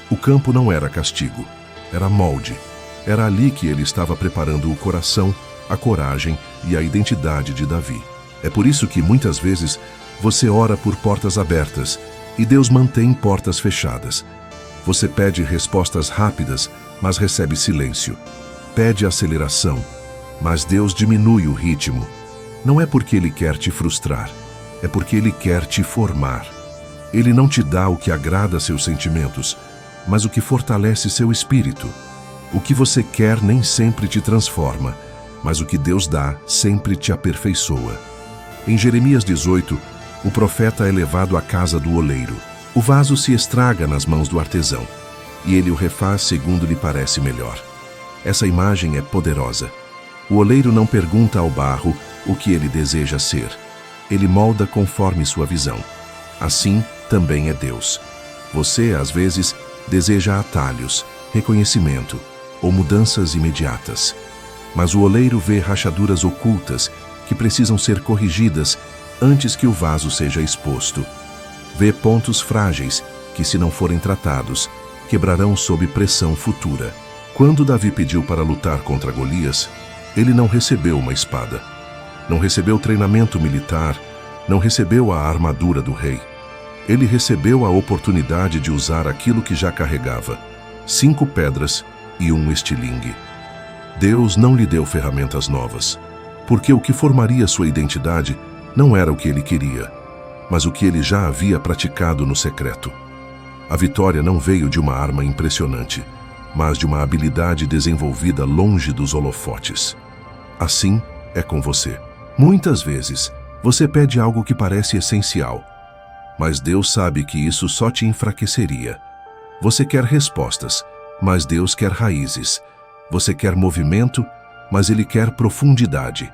O campo não era castigo, era molde. Era ali que ele estava preparando o coração a coragem e a identidade de Davi. É por isso que, muitas vezes, você ora por portas abertas e Deus mantém portas fechadas. Você pede respostas rápidas, mas recebe silêncio. Pede aceleração, mas Deus diminui o ritmo. Não é porque Ele quer te frustrar, é porque Ele quer te formar. Ele não te dá o que agrada seus sentimentos, mas o que fortalece seu espírito. O que você quer nem sempre te transforma, mas o que Deus dá sempre te aperfeiçoa. Em Jeremias 18, o profeta é levado à casa do oleiro. O vaso se estraga nas mãos do artesão, e ele o refaz segundo lhe parece melhor. Essa imagem é poderosa. O oleiro não pergunta ao barro o que ele deseja ser. Ele molda conforme sua visão. Assim também é Deus. Você, às vezes, deseja atalhos, reconhecimento ou mudanças imediatas. Mas o oleiro vê rachaduras ocultas que precisam ser corrigidas antes que o vaso seja exposto. Vê pontos frágeis que, se não forem tratados, quebrarão sob pressão futura. Quando Davi pediu para lutar contra Golias, ele não recebeu uma espada, não recebeu treinamento militar, não recebeu a armadura do rei. Ele recebeu a oportunidade de usar aquilo que já carregava: 5 pedras e um estilingue. Deus não lhe deu ferramentas novas, porque o que formaria sua identidade não era o que ele queria, mas o que ele já havia praticado no secreto. A vitória não veio de uma arma impressionante, mas de uma habilidade desenvolvida longe dos holofotes. Assim é com você. Muitas vezes, você pede algo que parece essencial, mas Deus sabe que isso só te enfraqueceria. Você quer respostas, mas Deus quer raízes. Você quer movimento, mas Ele quer profundidade.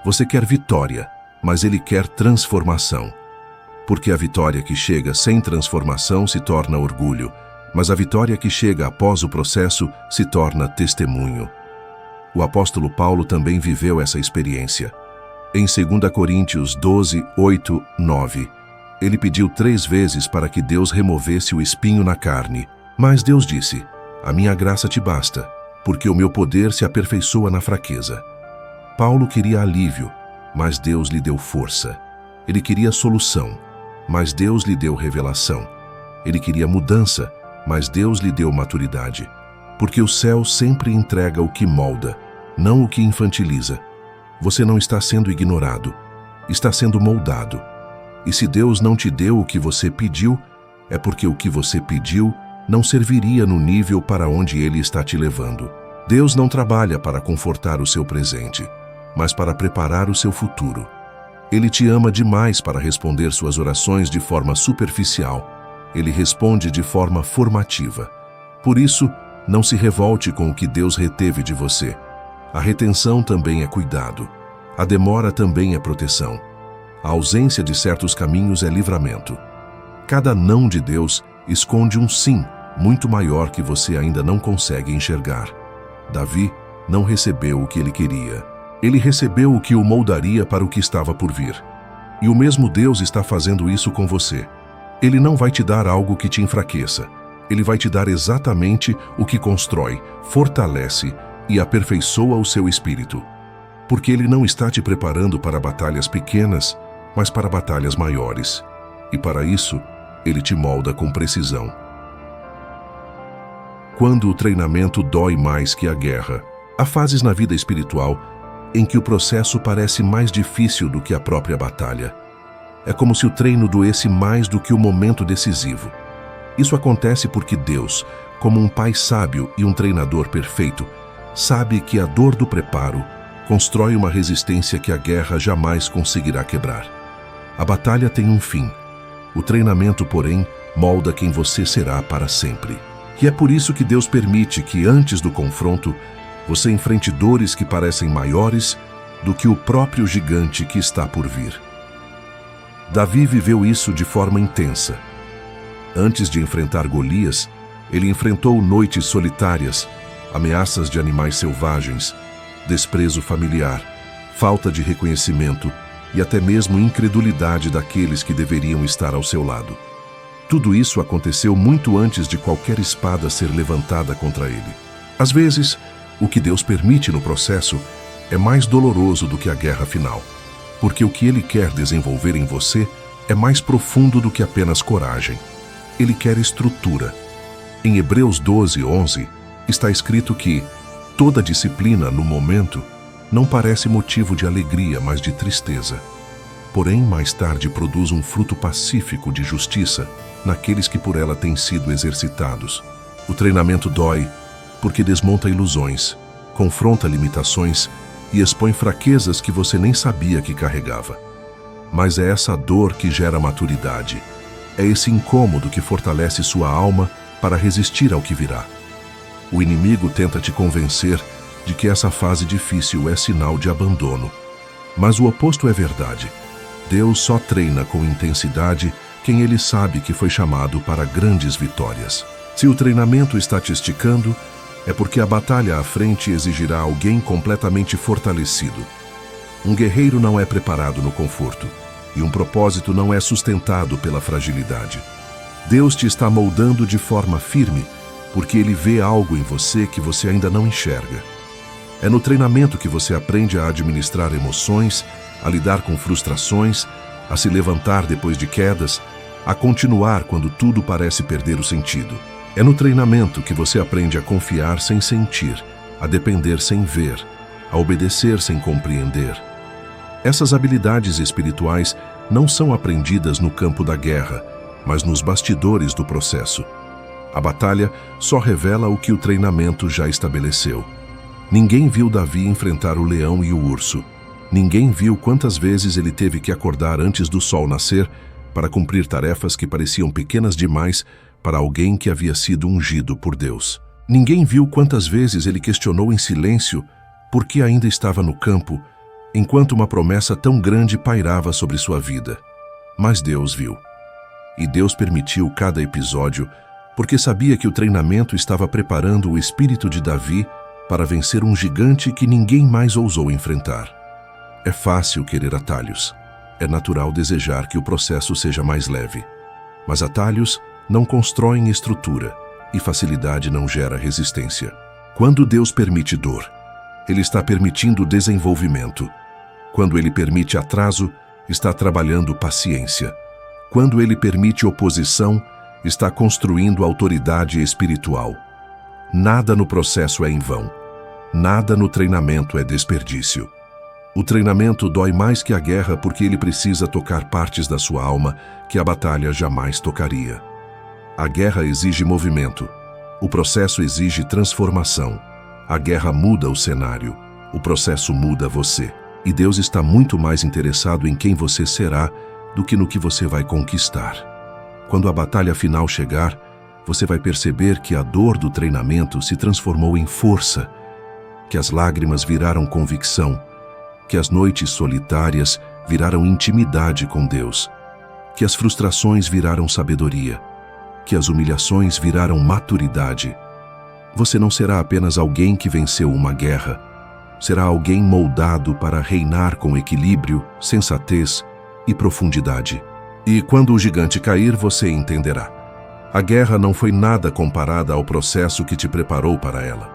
Você quer vitória, mas Ele quer transformação. Porque a vitória que chega sem transformação se torna orgulho, mas a vitória que chega após o processo se torna testemunho. O apóstolo Paulo também viveu essa experiência. Em 2 Coríntios 12, 8, 9, ele pediu 3 vezes para que Deus removesse o espinho na carne. Mas Deus disse: "A minha graça te basta, porque o meu poder se aperfeiçoa na fraqueza." Paulo queria alívio, mas Deus lhe deu força. Ele queria solução, mas Deus lhe deu revelação. Ele queria mudança, mas Deus lhe deu maturidade. Porque o céu sempre entrega o que molda, não o que infantiliza. Você não está sendo ignorado, está sendo moldado. E se Deus não te deu o que você pediu, é porque o que você pediu não serviria no nível para onde Ele está te levando. Deus não trabalha para confortar o seu presente, mas para preparar o seu futuro. Ele te ama demais para responder suas orações de forma superficial. Ele responde de forma formativa. Por isso, não se revolte com o que Deus reteve de você. A retenção também é cuidado. A demora também é proteção. A ausência de certos caminhos é livramento. Cada não de Deus esconde um sim muito maior que você ainda não consegue enxergar. Davi não recebeu o que ele queria. Ele recebeu o que o moldaria para o que estava por vir. E o mesmo Deus está fazendo isso com você. Ele não vai te dar algo que te enfraqueça. Ele vai te dar exatamente o que constrói, fortalece e aperfeiçoa o seu espírito. Porque Ele não está te preparando para batalhas pequenas, mas para batalhas maiores. E para isso, Ele te molda com precisão. Quando o treinamento dói mais que a guerra, há fases na vida espiritual em que o processo parece mais difícil do que a própria batalha. É como se o treino doesse mais do que o momento decisivo. Isso acontece porque Deus, como um pai sábio e um treinador perfeito, sabe que a dor do preparo constrói uma resistência que a guerra jamais conseguirá quebrar. A batalha tem um fim. O treinamento, porém, molda quem você será para sempre. E é por isso que Deus permite que, antes do confronto, você enfrente dores que parecem maiores do que o próprio gigante que está por vir. Davi viveu isso de forma intensa. Antes de enfrentar Golias, ele enfrentou noites solitárias, ameaças de animais selvagens, desprezo familiar, falta de reconhecimento e até mesmo incredulidade daqueles que deveriam estar ao seu lado. Tudo isso aconteceu muito antes de qualquer espada ser levantada contra ele. Às vezes, o que Deus permite no processo é mais doloroso do que a guerra final, porque o que ele quer desenvolver em você é mais profundo do que apenas coragem. Ele quer estrutura. Em Hebreus 12:11, está escrito que toda disciplina, no momento, não parece motivo de alegria, mas de tristeza. Porém, mais tarde produz um fruto pacífico de justiça naqueles que por ela têm sido exercitados. O treinamento dói porque desmonta ilusões, confronta limitações e expõe fraquezas que você nem sabia que carregava. Mas é essa dor que gera maturidade. É esse incômodo que fortalece sua alma para resistir ao que virá. O inimigo tenta te convencer de que essa fase difícil é sinal de abandono. Mas o oposto é verdade. Deus só treina com intensidade quem ele sabe que foi chamado para grandes vitórias. Se o treinamento está te esticando, é porque a batalha à frente exigirá alguém completamente fortalecido. Um guerreiro não é preparado no conforto, e um propósito não é sustentado pela fragilidade. Deus te está moldando de forma firme, porque ele vê algo em você que você ainda não enxerga. É no treinamento que você aprende a administrar emoções, a lidar com frustrações, a se levantar depois de quedas, a continuar quando tudo parece perder o sentido. É no treinamento que você aprende a confiar sem sentir, a depender sem ver, a obedecer sem compreender. Essas habilidades espirituais não são aprendidas no campo da guerra, mas nos bastidores do processo. A batalha só revela o que o treinamento já estabeleceu. Ninguém viu Davi enfrentar o leão e o urso. Ninguém viu quantas vezes ele teve que acordar antes do sol nascer para cumprir tarefas que pareciam pequenas demais para alguém que havia sido ungido por Deus. Ninguém viu quantas vezes ele questionou em silêncio por que ainda estava no campo, enquanto uma promessa tão grande pairava sobre sua vida. Mas Deus viu. E Deus permitiu cada episódio, porque sabia que o treinamento estava preparando o espírito de Davi para vencer um gigante que ninguém mais ousou enfrentar. É fácil querer atalhos. É natural desejar que o processo seja mais leve. Mas atalhos não constroem estrutura e facilidade não gera resistência. Quando Deus permite dor, Ele está permitindo desenvolvimento. Quando Ele permite atraso, está trabalhando paciência. Quando Ele permite oposição, está construindo autoridade espiritual. Nada no processo é em vão. Nada no treinamento é desperdício. O treinamento dói mais que a guerra porque ele precisa tocar partes da sua alma que a batalha jamais tocaria. A guerra exige movimento. O processo exige transformação. A guerra muda o cenário. O processo muda você. E Deus está muito mais interessado em quem você será do que no que você vai conquistar. Quando a batalha final chegar, você vai perceber que a dor do treinamento se transformou em força, que as lágrimas viraram convicção, que as noites solitárias viraram intimidade com Deus, que as frustrações viraram sabedoria, que as humilhações viraram maturidade. Você não será apenas alguém que venceu uma guerra, será alguém moldado para reinar com equilíbrio, sensatez e profundidade. E quando o gigante cair, você entenderá. A guerra não foi nada comparada ao processo que te preparou para ela.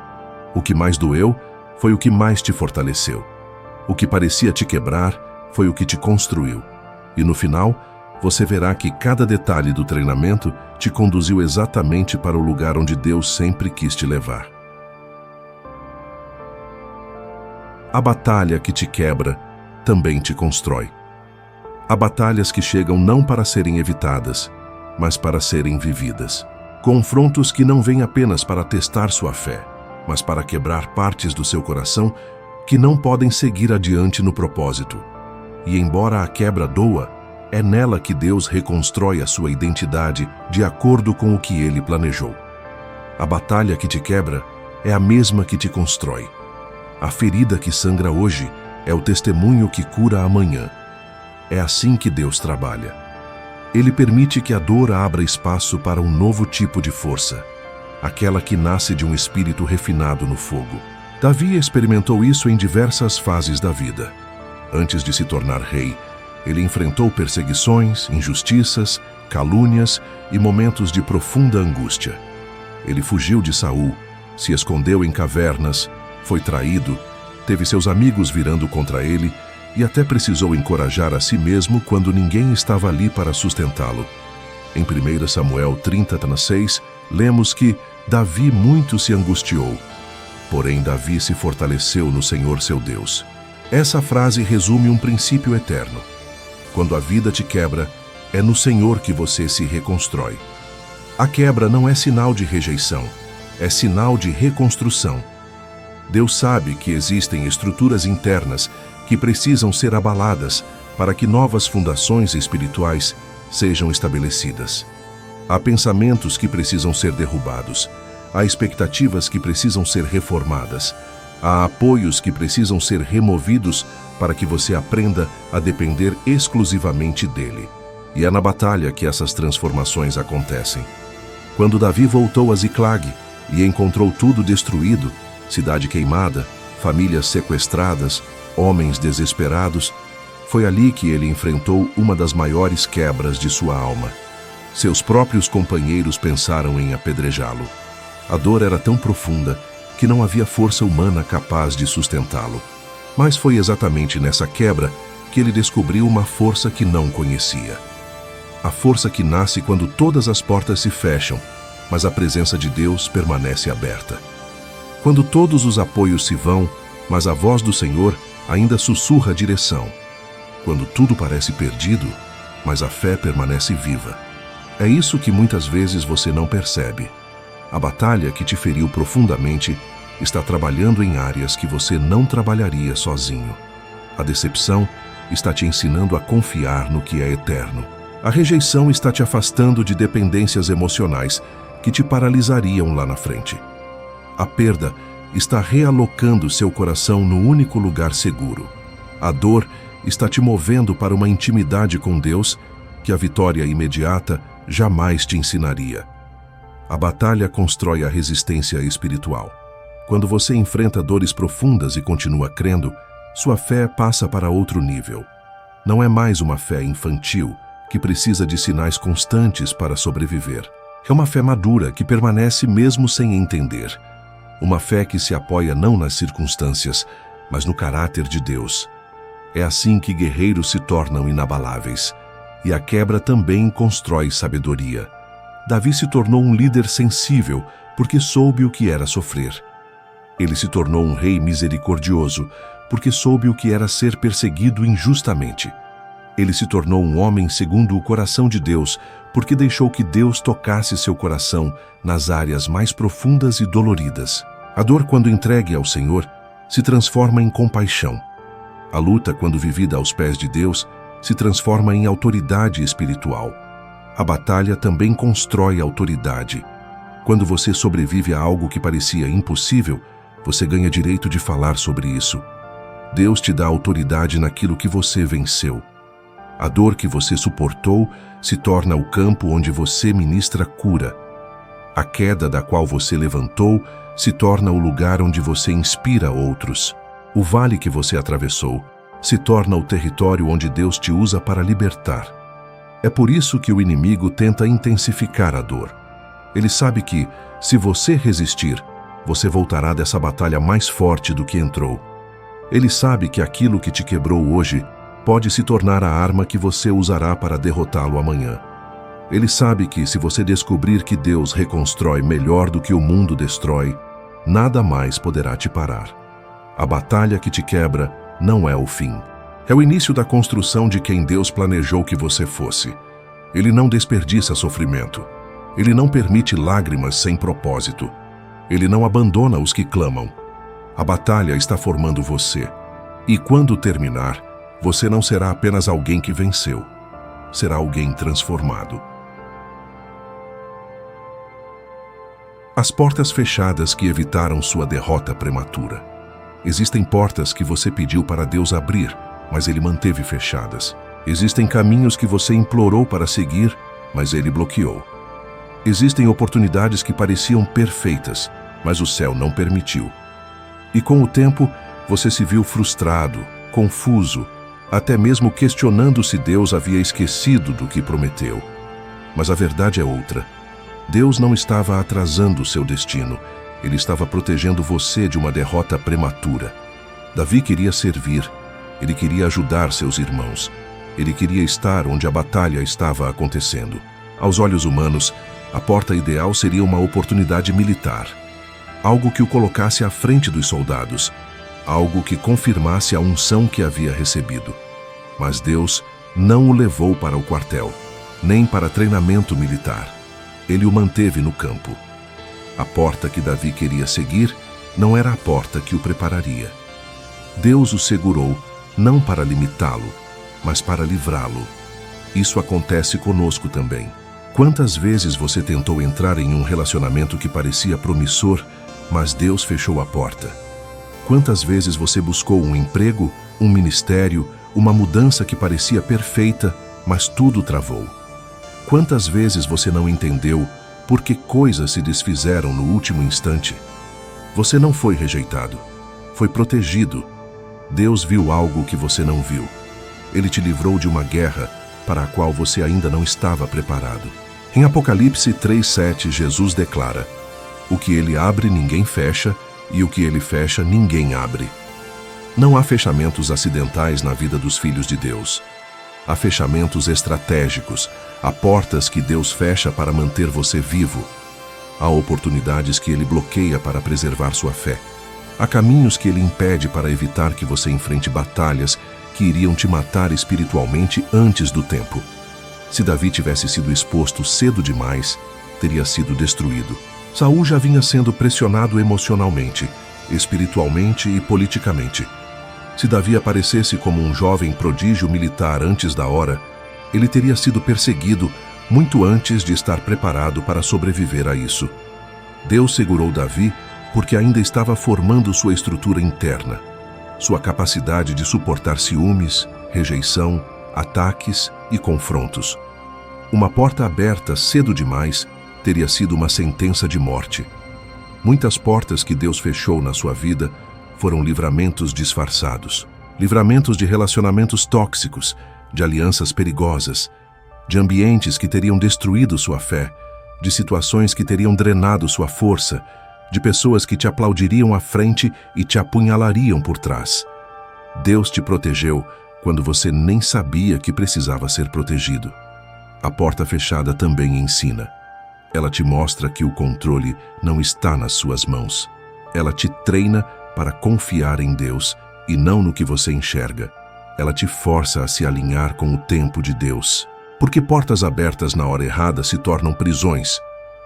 O que mais doeu foi o que mais te fortaleceu. O que parecia te quebrar foi o que te construiu. E no final, você verá que cada detalhe do treinamento te conduziu exatamente para o lugar onde Deus sempre quis te levar. A batalha que te quebra também te constrói. Há batalhas que chegam não para serem evitadas, mas para serem vividas. Confrontos que não vêm apenas para testar sua fé, mas para quebrar partes do seu coração que não podem seguir adiante no propósito. E embora a quebra doa, é nela que Deus reconstrói a sua identidade de acordo com o que Ele planejou. A batalha que te quebra é a mesma que te constrói. A ferida que sangra hoje é o testemunho que cura amanhã. É assim que Deus trabalha. Ele permite que a dor abra espaço para um novo tipo de força, aquela que nasce de um espírito refinado no fogo. Davi experimentou isso em diversas fases da vida. Antes de se tornar rei, ele enfrentou perseguições, injustiças, calúnias e momentos de profunda angústia. Ele fugiu de Saul, se escondeu em cavernas, foi traído Teve seus amigos virando contra ele e até precisou encorajar a si mesmo quando ninguém estava ali para sustentá-lo. Em 1 Samuel 30:6, lemos que Davi muito se angustiou. Porém, Davi se fortaleceu no Senhor seu Deus. Essa frase resume um princípio eterno. Quando a vida te quebra, é no Senhor que você se reconstrói. A quebra não é sinal de rejeição, é sinal de reconstrução. Deus sabe que existem estruturas internas que precisam ser abaladas para que novas fundações espirituais sejam estabelecidas. Há pensamentos que precisam ser derrubados, há expectativas que precisam ser reformadas, há apoios que precisam ser removidos para que você aprenda a depender exclusivamente dele. E é na batalha que essas transformações acontecem. Quando Davi voltou a Ziclag e encontrou tudo destruído, cidade queimada, famílias sequestradas, homens desesperados, foi ali que ele enfrentou uma das maiores quebras de sua alma. Seus próprios companheiros pensaram em apedrejá-lo. A dor era tão profunda que não havia força humana capaz de sustentá-lo. Mas foi exatamente nessa quebra que ele descobriu uma força que não conhecia. A força que nasce quando todas as portas se fecham, mas a presença de Deus permanece aberta. Quando todos os apoios se vão, mas a voz do Senhor ainda sussurra a direção. Quando tudo parece perdido, mas a fé permanece viva. É isso que muitas vezes você não percebe. A batalha que te feriu profundamente está trabalhando em áreas que você não trabalharia sozinho. A decepção está te ensinando a confiar no que é eterno. A rejeição está te afastando de dependências emocionais que te paralisariam lá na frente. A perda está realocando seu coração no único lugar seguro. A dor está te movendo para uma intimidade com Deus que a vitória imediata jamais te ensinaria. A batalha constrói a resistência espiritual. Quando você enfrenta dores profundas e continua crendo, sua fé passa para outro nível. Não é mais uma fé infantil, que precisa de sinais constantes para sobreviver. É uma fé madura que permanece mesmo sem entender. Uma fé que se apoia não nas circunstâncias, mas no caráter de Deus. É assim que guerreiros se tornam inabaláveis. E a quebra também constrói sabedoria. Davi se tornou um líder sensível porque soube o que era sofrer. Ele se tornou um rei misericordioso porque soube o que era ser perseguido injustamente. Ele se tornou um homem segundo o coração de Deus porque deixou que Deus tocasse seu coração nas áreas mais profundas e doloridas. A dor, quando entregue ao Senhor, se transforma em compaixão. A luta, quando vivida aos pés de Deus, se transforma em autoridade espiritual. A batalha também constrói autoridade. Quando você sobrevive a algo que parecia impossível, você ganha direito de falar sobre isso. Deus te dá autoridade naquilo que você venceu. A dor que você suportou se torna o campo onde você ministra cura. A queda da qual você levantou se torna o lugar onde você inspira outros. O vale que você atravessou se torna o território onde Deus te usa para libertar. É por isso que o inimigo tenta intensificar a dor. Ele sabe que, se você resistir, você voltará dessa batalha mais forte do que entrou. Ele sabe que aquilo que te quebrou hoje pode se tornar a arma que você usará para derrotá-lo amanhã. Ele sabe que, se você descobrir que Deus reconstrói melhor do que o mundo destrói, nada mais poderá te parar. A batalha que te quebra não é o fim. É o início da construção de quem Deus planejou que você fosse. Ele não desperdiça sofrimento. Ele não permite lágrimas sem propósito. Ele não abandona os que clamam. A batalha está formando você. E quando terminar, você não será apenas alguém que venceu. Será alguém transformado. As portas fechadas que evitaram sua derrota prematura. Existem portas que você pediu para Deus abrir, mas Ele manteve fechadas. Existem caminhos que você implorou para seguir, mas Ele bloqueou. Existem oportunidades que pareciam perfeitas, mas o céu não permitiu. E com o tempo, você se viu frustrado, confuso, até mesmo questionando se Deus havia esquecido do que prometeu. Mas a verdade é outra. Deus não estava atrasando seu destino. Ele estava protegendo você de uma derrota prematura. Davi queria servir, ele queria ajudar seus irmãos, ele queria estar onde a batalha estava acontecendo. Aos olhos humanos, a porta ideal seria uma oportunidade militar, algo que o colocasse à frente dos soldados, algo que confirmasse a unção que havia recebido. Mas Deus não o levou para o quartel, nem para treinamento militar. Ele o manteve no campo. A porta que Davi queria seguir não era a porta que o prepararia. Deus o segurou não para limitá-lo, mas para livrá-lo. Isso acontece conosco também. Quantas vezes você tentou entrar em um relacionamento que parecia promissor, mas Deus fechou a porta? Quantas vezes você buscou um emprego, um ministério, uma mudança que parecia perfeita, mas tudo travou? Quantas vezes você não entendeu por que coisas se desfizeram no último instante? Você não foi rejeitado, foi protegido. Deus viu algo que você não viu. Ele te livrou de uma guerra para a qual você ainda não estava preparado. Em Apocalipse 3:7, Jesus declara: "O que ele abre, ninguém fecha, e o que ele fecha, ninguém abre." Não há fechamentos acidentais na vida dos filhos de Deus. Há fechamentos estratégicos, há portas que Deus fecha para manter você vivo. Há oportunidades que Ele bloqueia para preservar sua fé. Há caminhos que Ele impede para evitar que você enfrente batalhas que iriam te matar espiritualmente antes do tempo. Se Davi tivesse sido exposto cedo demais, teria sido destruído. Saul já vinha sendo pressionado emocionalmente, espiritualmente e politicamente. Se Davi aparecesse como um jovem prodígio militar antes da hora, ele teria sido perseguido muito antes de estar preparado para sobreviver a isso. Deus segurou Davi porque ainda estava formando sua estrutura interna, sua capacidade de suportar ciúmes, rejeição, ataques e confrontos. Uma porta aberta cedo demais teria sido uma sentença de morte. Muitas portas que Deus fechou na sua vida foram livramentos disfarçados. Livramentos de relacionamentos tóxicos, de alianças perigosas, de ambientes que teriam destruído sua fé, de situações que teriam drenado sua força, de pessoas que te aplaudiriam à frente e te apunhalariam por trás. Deus te protegeu quando você nem sabia que precisava ser protegido. A porta fechada também ensina. Ela te mostra que o controle não está nas suas mãos. Ela te treina para confiar em Deus e não no que você enxerga. Ela te força a se alinhar com o tempo de Deus. Porque portas abertas na hora errada se tornam prisões,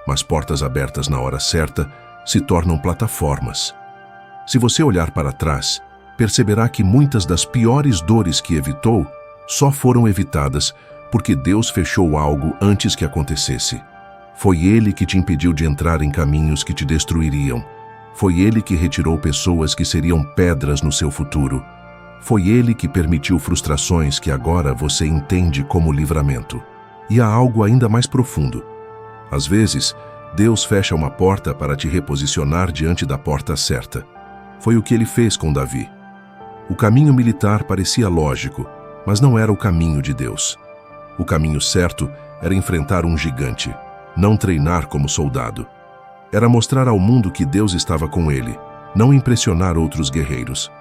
mas portas abertas na hora certa se tornam plataformas. Se você olhar para trás, perceberá que muitas das piores dores que evitou só foram evitadas porque Deus fechou algo antes que acontecesse. Foi Ele que te impediu de entrar em caminhos que te destruiriam. Foi Ele que retirou pessoas que seriam pedras no seu futuro. Foi Ele que permitiu frustrações que agora você entende como livramento. E há algo ainda mais profundo. Às vezes, Deus fecha uma porta para te reposicionar diante da porta certa. Foi o que Ele fez com Davi. O caminho militar parecia lógico, mas não era o caminho de Deus. O caminho certo era enfrentar um gigante, não treinar como soldado. Era mostrar ao mundo que Deus estava com ele, não impressionar outros guerreiros.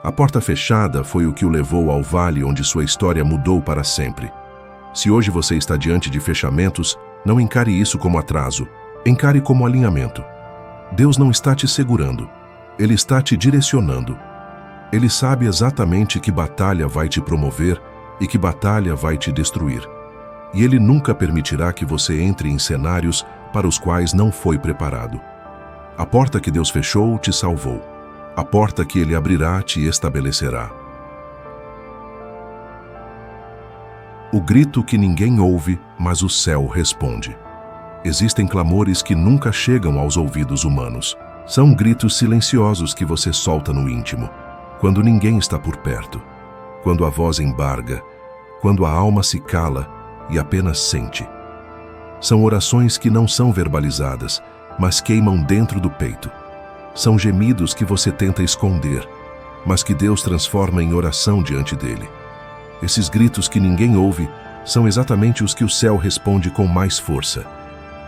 A porta fechada foi o que o levou ao vale onde sua história mudou para sempre. Se hoje você está diante de fechamentos, não encare isso como atraso, encare como alinhamento. Deus não está te segurando, Ele está te direcionando. Ele sabe exatamente que batalha vai te promover e que batalha vai te destruir. E Ele nunca permitirá que você entre em cenários para os quais não foi preparado. A porta que Deus fechou te salvou. A porta que Ele abrirá te estabelecerá. O grito que ninguém ouve, mas o céu responde. Existem clamores que nunca chegam aos ouvidos humanos. São gritos silenciosos que você solta no íntimo, quando ninguém está por perto, quando a voz embarga, quando a alma se cala e apenas sente. São orações que não são verbalizadas, mas queimam dentro do peito. São gemidos que você tenta esconder, mas que Deus transforma em oração diante dele. Esses gritos que ninguém ouve são exatamente os que o céu responde com mais força.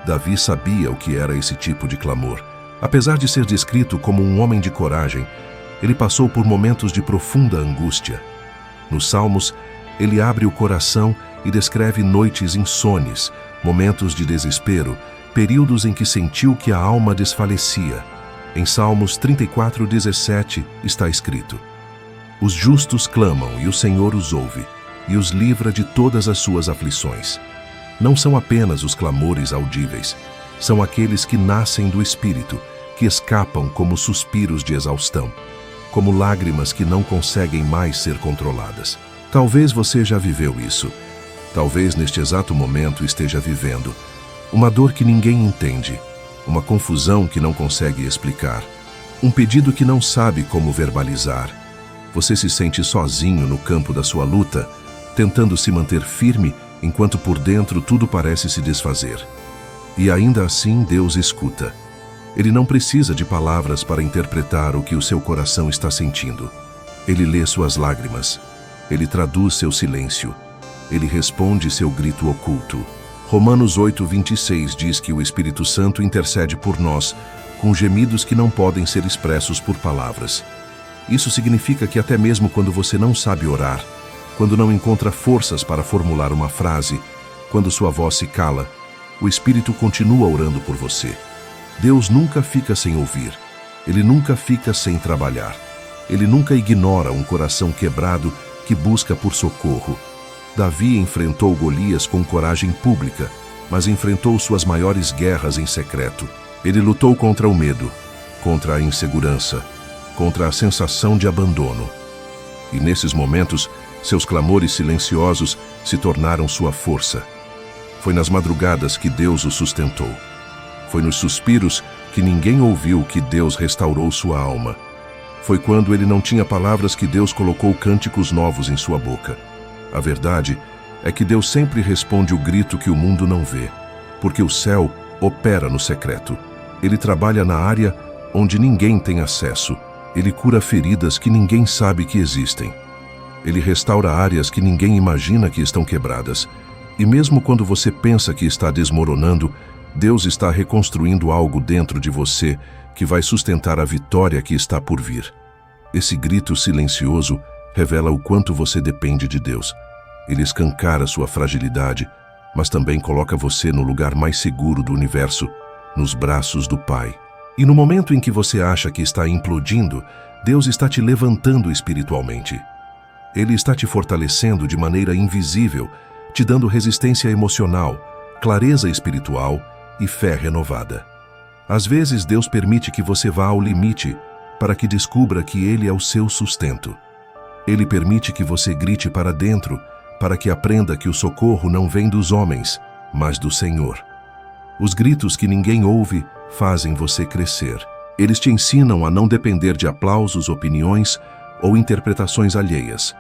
Davi sabia o que era esse tipo de clamor. Apesar de ser descrito como um homem de coragem, Ele passou por momentos de profunda angústia. Nos Salmos, ele abre o coração e descreve noites insones, momentos de desespero, períodos em que sentiu que a alma desfalecia. Em Salmos 34:17 está escrito: Os justos clamam e o Senhor os ouve, e os livra de todas as suas aflições. Não são apenas os clamores audíveis, são aqueles que nascem do Espírito, que escapam como suspiros de exaustão, como lágrimas que não conseguem mais ser controladas. Talvez você já viveu isso. Talvez neste exato momento esteja vivendo uma dor que ninguém entende, uma confusão que não consegue explicar, um pedido que não sabe como verbalizar. Você se sente sozinho no campo da sua luta, tentando se manter firme enquanto por dentro tudo parece se desfazer. E ainda assim Deus escuta. Ele não precisa de palavras para interpretar o que o seu coração está sentindo. Ele lê suas lágrimas. Ele traduz seu silêncio. Ele responde seu grito oculto. Romanos 8:26 diz que o Espírito Santo intercede por nós, com gemidos que não podem ser expressos por palavras. Isso significa que até mesmo quando você não sabe orar, quando não encontra forças para formular uma frase, quando sua voz se cala, o Espírito continua orando por você. Deus nunca fica sem ouvir. Ele nunca fica sem trabalhar. Ele nunca ignora um coração quebrado que busca por socorro. Davi enfrentou Golias com coragem pública, mas enfrentou suas maiores guerras em secreto. Ele lutou contra o medo, contra a insegurança, contra a sensação de abandono. E nesses momentos, seus clamores silenciosos se tornaram sua força. Foi nas madrugadas que Deus o sustentou. Foi nos suspiros que ninguém ouviu que Deus restaurou sua alma. Foi quando ele não tinha palavras que Deus colocou cânticos novos em sua boca. A verdade é que Deus sempre responde o grito que o mundo não vê, porque o céu opera no secreto. Ele trabalha na área onde ninguém tem acesso. Ele cura feridas que ninguém sabe que existem. Ele restaura áreas que ninguém imagina que estão quebradas. E mesmo quando você pensa que está desmoronando, Deus está reconstruindo algo dentro de você que vai sustentar a vitória que está por vir. Esse grito silencioso revela o quanto você depende de Deus. Ele escancara sua fragilidade, mas também coloca você no lugar mais seguro do universo, nos braços do Pai. E no momento em que você acha que está implodindo, Deus está te levantando espiritualmente. Ele está te fortalecendo de maneira invisível, te dando resistência emocional, clareza espiritual e fé renovada. Às vezes, Deus permite que você vá ao limite para que descubra que Ele é o seu sustento. Ele permite que você grite para dentro, para que aprenda que o socorro não vem dos homens, mas do Senhor. Os gritos que ninguém ouve fazem você crescer. Eles te ensinam a não depender de aplausos, opiniões ou interpretações alheias.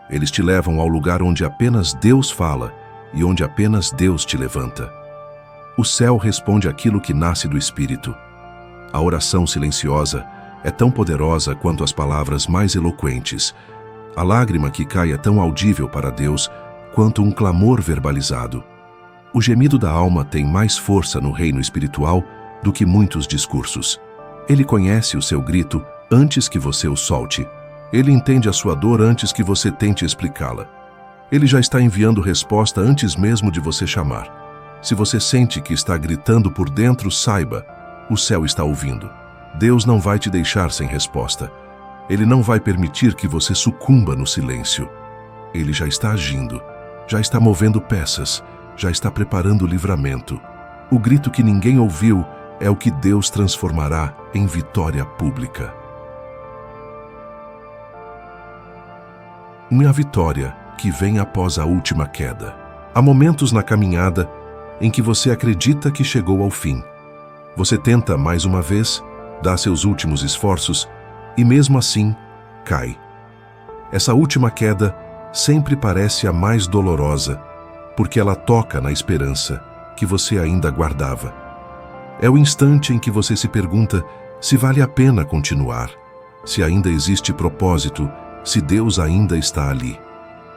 Eles te levam ao lugar onde apenas Deus fala e onde apenas Deus te levanta. O céu responde aquilo que nasce do Espírito. A oração silenciosa é tão poderosa quanto as palavras mais eloquentes. A lágrima que cai é tão audível para Deus quanto um clamor verbalizado. O gemido da alma tem mais força no reino espiritual do que muitos discursos. Ele conhece o seu grito antes que você o solte. Ele entende a sua dor antes que você tente explicá-la. Ele já está enviando resposta antes mesmo de você chamar. Se você sente que está gritando por dentro, saiba, o céu está ouvindo. Deus não vai te deixar sem resposta. Ele não vai permitir que você sucumba no silêncio. Ele já está agindo, já está movendo peças, já está preparando o livramento. O grito que ninguém ouviu é o que Deus transformará em vitória pública. Uma vitória que vem após a última queda. Há momentos na caminhada em que você acredita que chegou ao fim. Você tenta mais uma vez, dá seus últimos esforços e mesmo assim cai. Essa última queda sempre parece a mais dolorosa, porque ela toca na esperança que você ainda guardava. É o instante em que você se pergunta se vale a pena continuar, se ainda existe propósito, se Deus ainda está ali.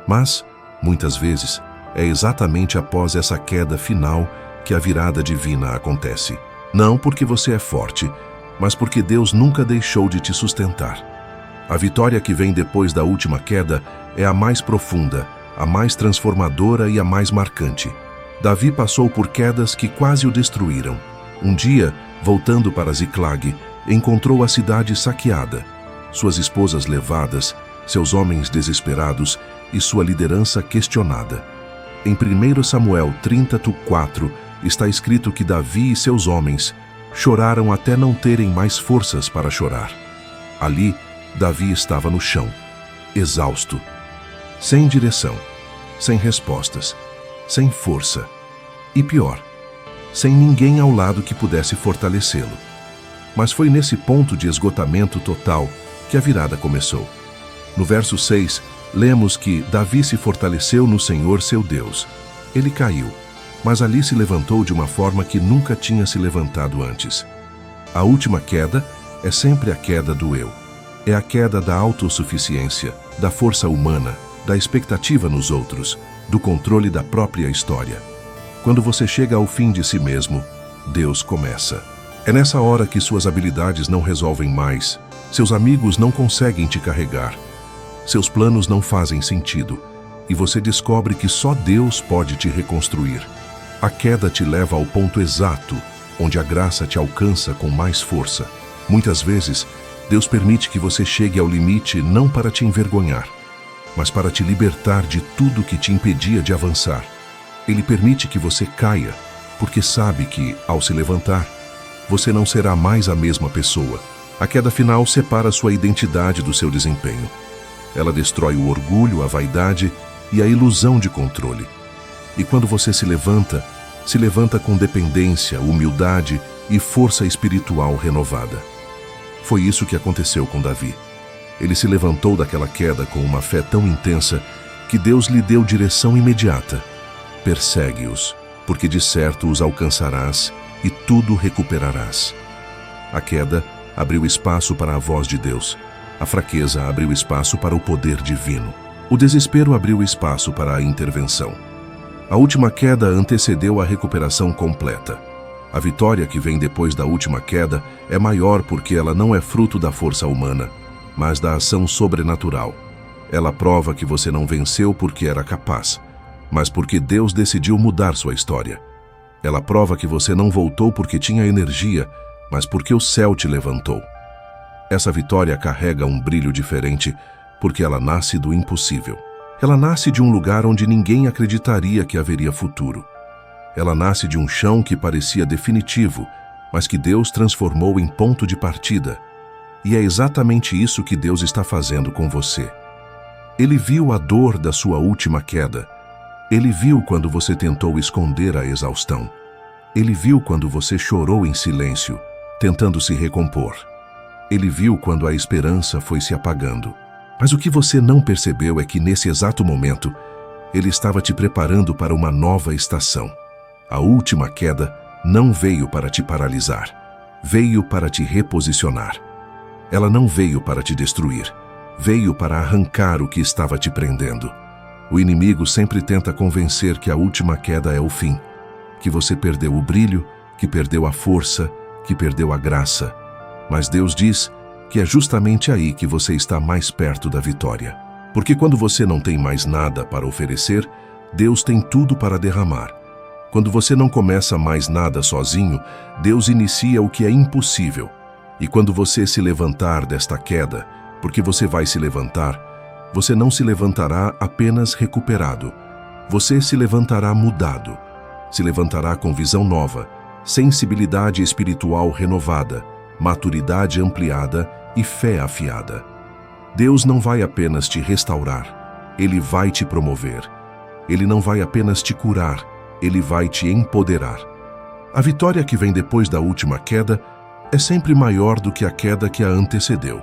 Mas, muitas vezes, é exatamente após essa queda final que a virada divina acontece. Não porque você é forte, mas porque Deus nunca deixou de te sustentar. A vitória que vem depois da última queda é a mais profunda, a mais transformadora e a mais marcante. Davi passou por quedas que quase o destruíram. Um dia, voltando para Ziclag, encontrou a cidade saqueada, suas esposas levadas, seus homens desesperados e sua liderança questionada. Em 1 Samuel 30:4 está escrito que Davi e seus homens choraram até não terem mais forças para chorar. Ali, Davi estava no chão, exausto, sem direção, sem respostas, sem força e, pior, sem ninguém ao lado que pudesse fortalecê-lo. Mas foi nesse ponto de esgotamento total que a virada começou. No verso 6, lemos que Davi se fortaleceu no Senhor seu Deus. Ele caiu, mas ali se levantou de uma forma que nunca tinha se levantado antes. A última queda é sempre a queda do eu. É a queda da autossuficiência, da força humana, da expectativa nos outros, do controle da própria história. Quando você chega ao fim de si mesmo, Deus começa. É nessa hora que suas habilidades não resolvem mais, seus amigos não conseguem te carregar, seus planos não fazem sentido, e você descobre que só Deus pode te reconstruir. A queda te leva ao ponto exato, onde a graça te alcança com mais força. Muitas vezes, Deus permite que você chegue ao limite não para te envergonhar, mas para te libertar de tudo que te impedia de avançar. Ele permite que você caia, porque sabe que, ao se levantar, você não será mais a mesma pessoa. A queda final separa sua identidade do seu desempenho. Ela destrói o orgulho, a vaidade e a ilusão de controle. E quando você se levanta com dependência, humildade e força espiritual renovada. Foi isso que aconteceu com Davi. Ele se levantou daquela queda com uma fé tão intensa que Deus lhe deu direção imediata. Persegue-os, porque de certo os alcançarás e tudo recuperarás. A queda abriu espaço para a voz de Deus. A fraqueza abriu espaço para o poder divino. O desespero abriu espaço para a intervenção. A última queda antecedeu a recuperação completa. A vitória que vem depois da última queda é maior porque ela não é fruto da força humana, mas da ação sobrenatural. Ela prova que você não venceu porque era capaz, mas porque Deus decidiu mudar sua história. Ela prova que você não voltou porque tinha energia, mas porque o céu te levantou. Essa vitória carrega um brilho diferente porque ela nasce do impossível. Ela nasce de um lugar onde ninguém acreditaria que haveria futuro. Ela nasce de um chão que parecia definitivo, mas que Deus transformou em ponto de partida. E é exatamente isso que Deus está fazendo com você. Ele viu a dor da sua última queda. Ele viu quando você tentou esconder a exaustão. Ele viu quando você chorou em silêncio, tentando se recompor. Ele viu quando a esperança foi se apagando. Mas o que você não percebeu é que nesse exato momento, Ele estava te preparando para uma nova estação. A última queda não veio para te paralisar, veio para te reposicionar. Ela não veio para te destruir, veio para arrancar o que estava te prendendo. O inimigo sempre tenta convencer que a última queda é o fim, que você perdeu o brilho, que perdeu a força, que perdeu a graça. Mas Deus diz que é justamente aí que você está mais perto da vitória. Porque quando você não tem mais nada para oferecer, Deus tem tudo para derramar. Quando você não começa mais nada sozinho, Deus inicia o que é impossível. E quando você se levantar desta queda, porque você vai se levantar, você não se levantará apenas recuperado. Você se levantará mudado. Se levantará com visão nova, sensibilidade espiritual renovada, maturidade ampliada e fé afiada. Deus não vai apenas te restaurar, Ele vai te promover. Ele não vai apenas te curar, Ele vai te empoderar. A vitória que vem depois da última queda é sempre maior do que a queda que a antecedeu.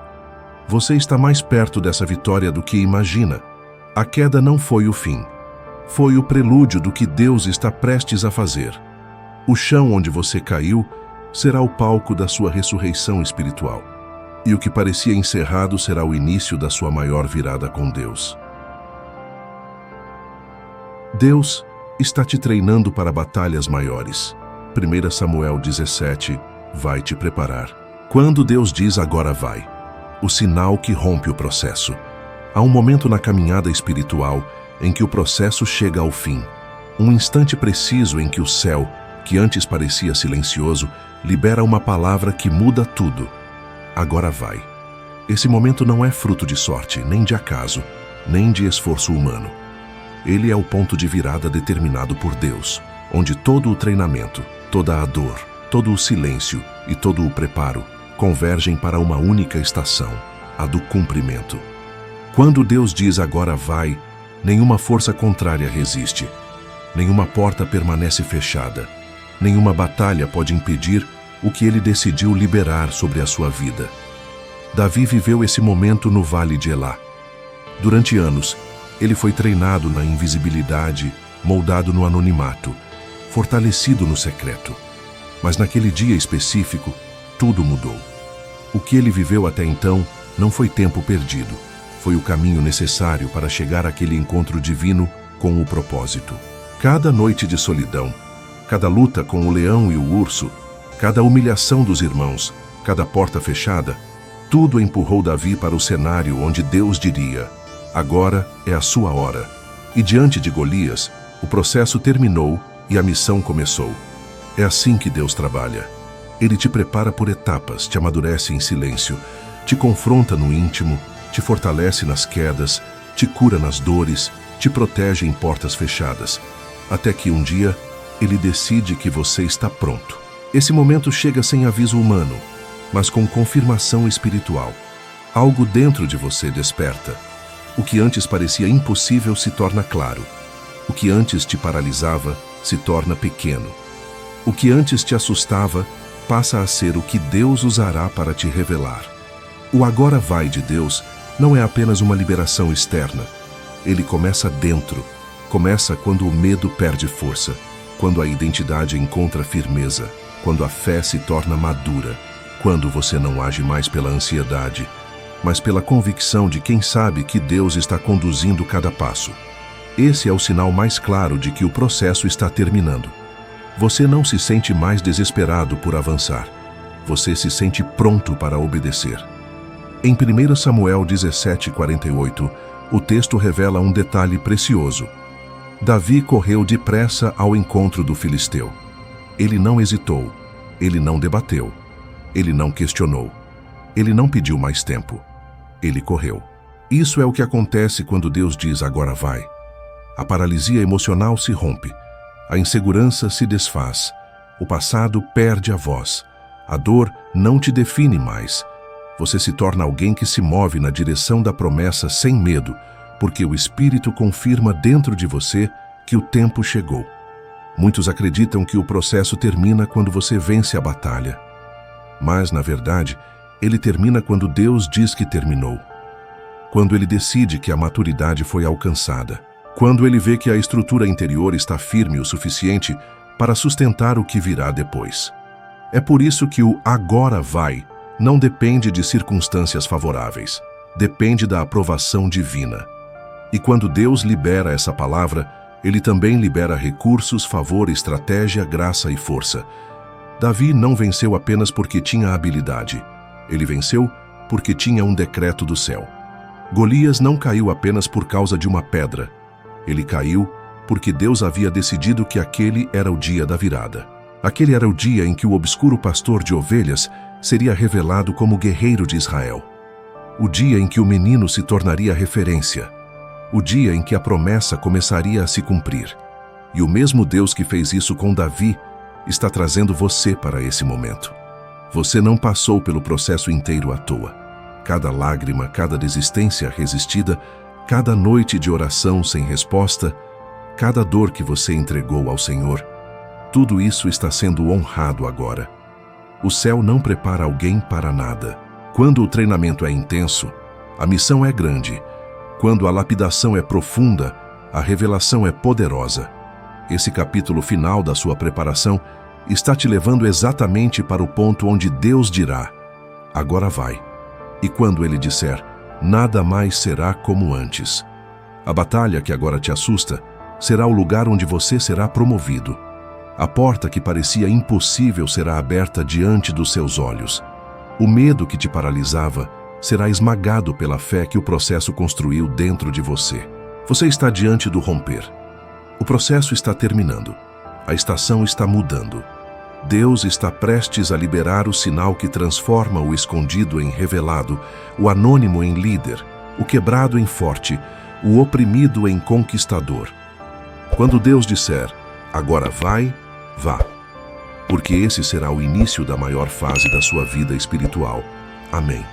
Você está mais perto dessa vitória do que imagina. A queda não foi o fim. Foi o prelúdio do que Deus está prestes a fazer. O chão onde você caiu será o palco da sua ressurreição espiritual. E o que parecia encerrado será o início da sua maior virada com Deus. Deus está te treinando para batalhas maiores. 1 Samuel 17 vai te preparar. Quando Deus diz agora vai, o sinal que rompe o processo. Há um momento na caminhada espiritual em que o processo chega ao fim. Um instante preciso em que o céu, que antes parecia silencioso, libera uma palavra que muda tudo. Agora vai. Esse momento não é fruto de sorte, nem de acaso, nem de esforço humano. Ele é o ponto de virada determinado por Deus, onde todo o treinamento, toda a dor, todo o silêncio e todo o preparo convergem para uma única estação, a do cumprimento. Quando Deus diz agora vai, nenhuma força contrária resiste. Nenhuma porta permanece fechada. Nenhuma batalha pode impedir o que ele decidiu liberar sobre a sua vida. Davi viveu esse momento no Vale de Elá. Durante anos, ele foi treinado na invisibilidade, moldado no anonimato, fortalecido no secreto. Mas naquele dia específico, tudo mudou. O que ele viveu até então não foi tempo perdido. Foi o caminho necessário para chegar àquele encontro divino com o propósito. Cada noite de solidão, cada luta com o leão e o urso, cada humilhação dos irmãos, cada porta fechada, tudo empurrou Davi para o cenário onde Deus diria: agora é a sua hora. E diante de Golias, o processo terminou e a missão começou. É assim que Deus trabalha. Ele te prepara por etapas, te amadurece em silêncio, te confronta no íntimo, te fortalece nas quedas, te cura nas dores, te protege em portas fechadas, até que um dia ele decide que você está pronto. Esse momento chega sem aviso humano, mas com confirmação espiritual. Algo dentro de você desperta. O que antes parecia impossível se torna claro. O que antes te paralisava se torna pequeno. O que antes te assustava passa a ser o que Deus usará para te revelar. O agora vai de Deus não é apenas uma liberação externa. Ele começa dentro. Começa quando o medo perde força, quando a identidade encontra firmeza, quando a fé se torna madura, quando você não age mais pela ansiedade, mas pela convicção de quem sabe que Deus está conduzindo cada passo. Esse é o sinal mais claro de que o processo está terminando. Você não se sente mais desesperado por avançar. Você se sente pronto para obedecer. Em 1 Samuel 17:48, o texto revela um detalhe precioso. Davi correu depressa ao encontro do filisteu. Ele não hesitou, ele não debateu, ele não questionou, ele não pediu mais tempo. Ele correu. Isso é o que acontece quando Deus diz agora vai. A paralisia emocional se rompe, a insegurança se desfaz, o passado perde a voz, a dor não te define mais. Você se torna alguém que se move na direção da promessa sem medo, porque o Espírito confirma dentro de você que o tempo chegou. Muitos acreditam que o processo termina quando você vence a batalha. Mas, na verdade, ele termina quando Deus diz que terminou. Quando ele decide que a maturidade foi alcançada. Quando ele vê que a estrutura interior está firme o suficiente para sustentar o que virá depois. É por isso que o agora vai não depende de circunstâncias favoráveis. Depende da aprovação divina. E quando Deus libera essa palavra, ele também libera recursos, favor, estratégia, graça e força. Davi não venceu apenas porque tinha habilidade. Ele venceu porque tinha um decreto do céu. Golias não caiu apenas por causa de uma pedra. Ele caiu porque Deus havia decidido que aquele era o dia da virada. Aquele era o dia em que o obscuro pastor de ovelhas seria revelado como guerreiro de Israel. O dia em que o menino se tornaria referência. O dia em que a promessa começaria a se cumprir. E o mesmo Deus que fez isso com Davi está trazendo você para esse momento. Você não passou pelo processo inteiro à toa. Cada lágrima, cada desistência resistida, cada noite de oração sem resposta, cada dor que você entregou ao Senhor, tudo isso está sendo honrado agora. O céu não prepara alguém para nada. Quando o treinamento é intenso, a missão é grande. Quando a lapidação é profunda, a revelação é poderosa. Esse capítulo final da sua preparação está te levando exatamente para o ponto onde Deus dirá: agora vai. E quando ele disser, nada mais será como antes. A batalha que agora te assusta será o lugar onde você será promovido. A porta que parecia impossível será aberta diante dos seus olhos. O medo que te paralisava será esmagado pela fé que o processo construiu dentro de você. Você está diante do romper. O processo está terminando. A estação está mudando. Deus está prestes a liberar o sinal que transforma o escondido em revelado, o anônimo em líder, o quebrado em forte, o oprimido em conquistador. Quando Deus disser, agora vai, vá. Porque esse será o início da maior fase da sua vida espiritual. Amém.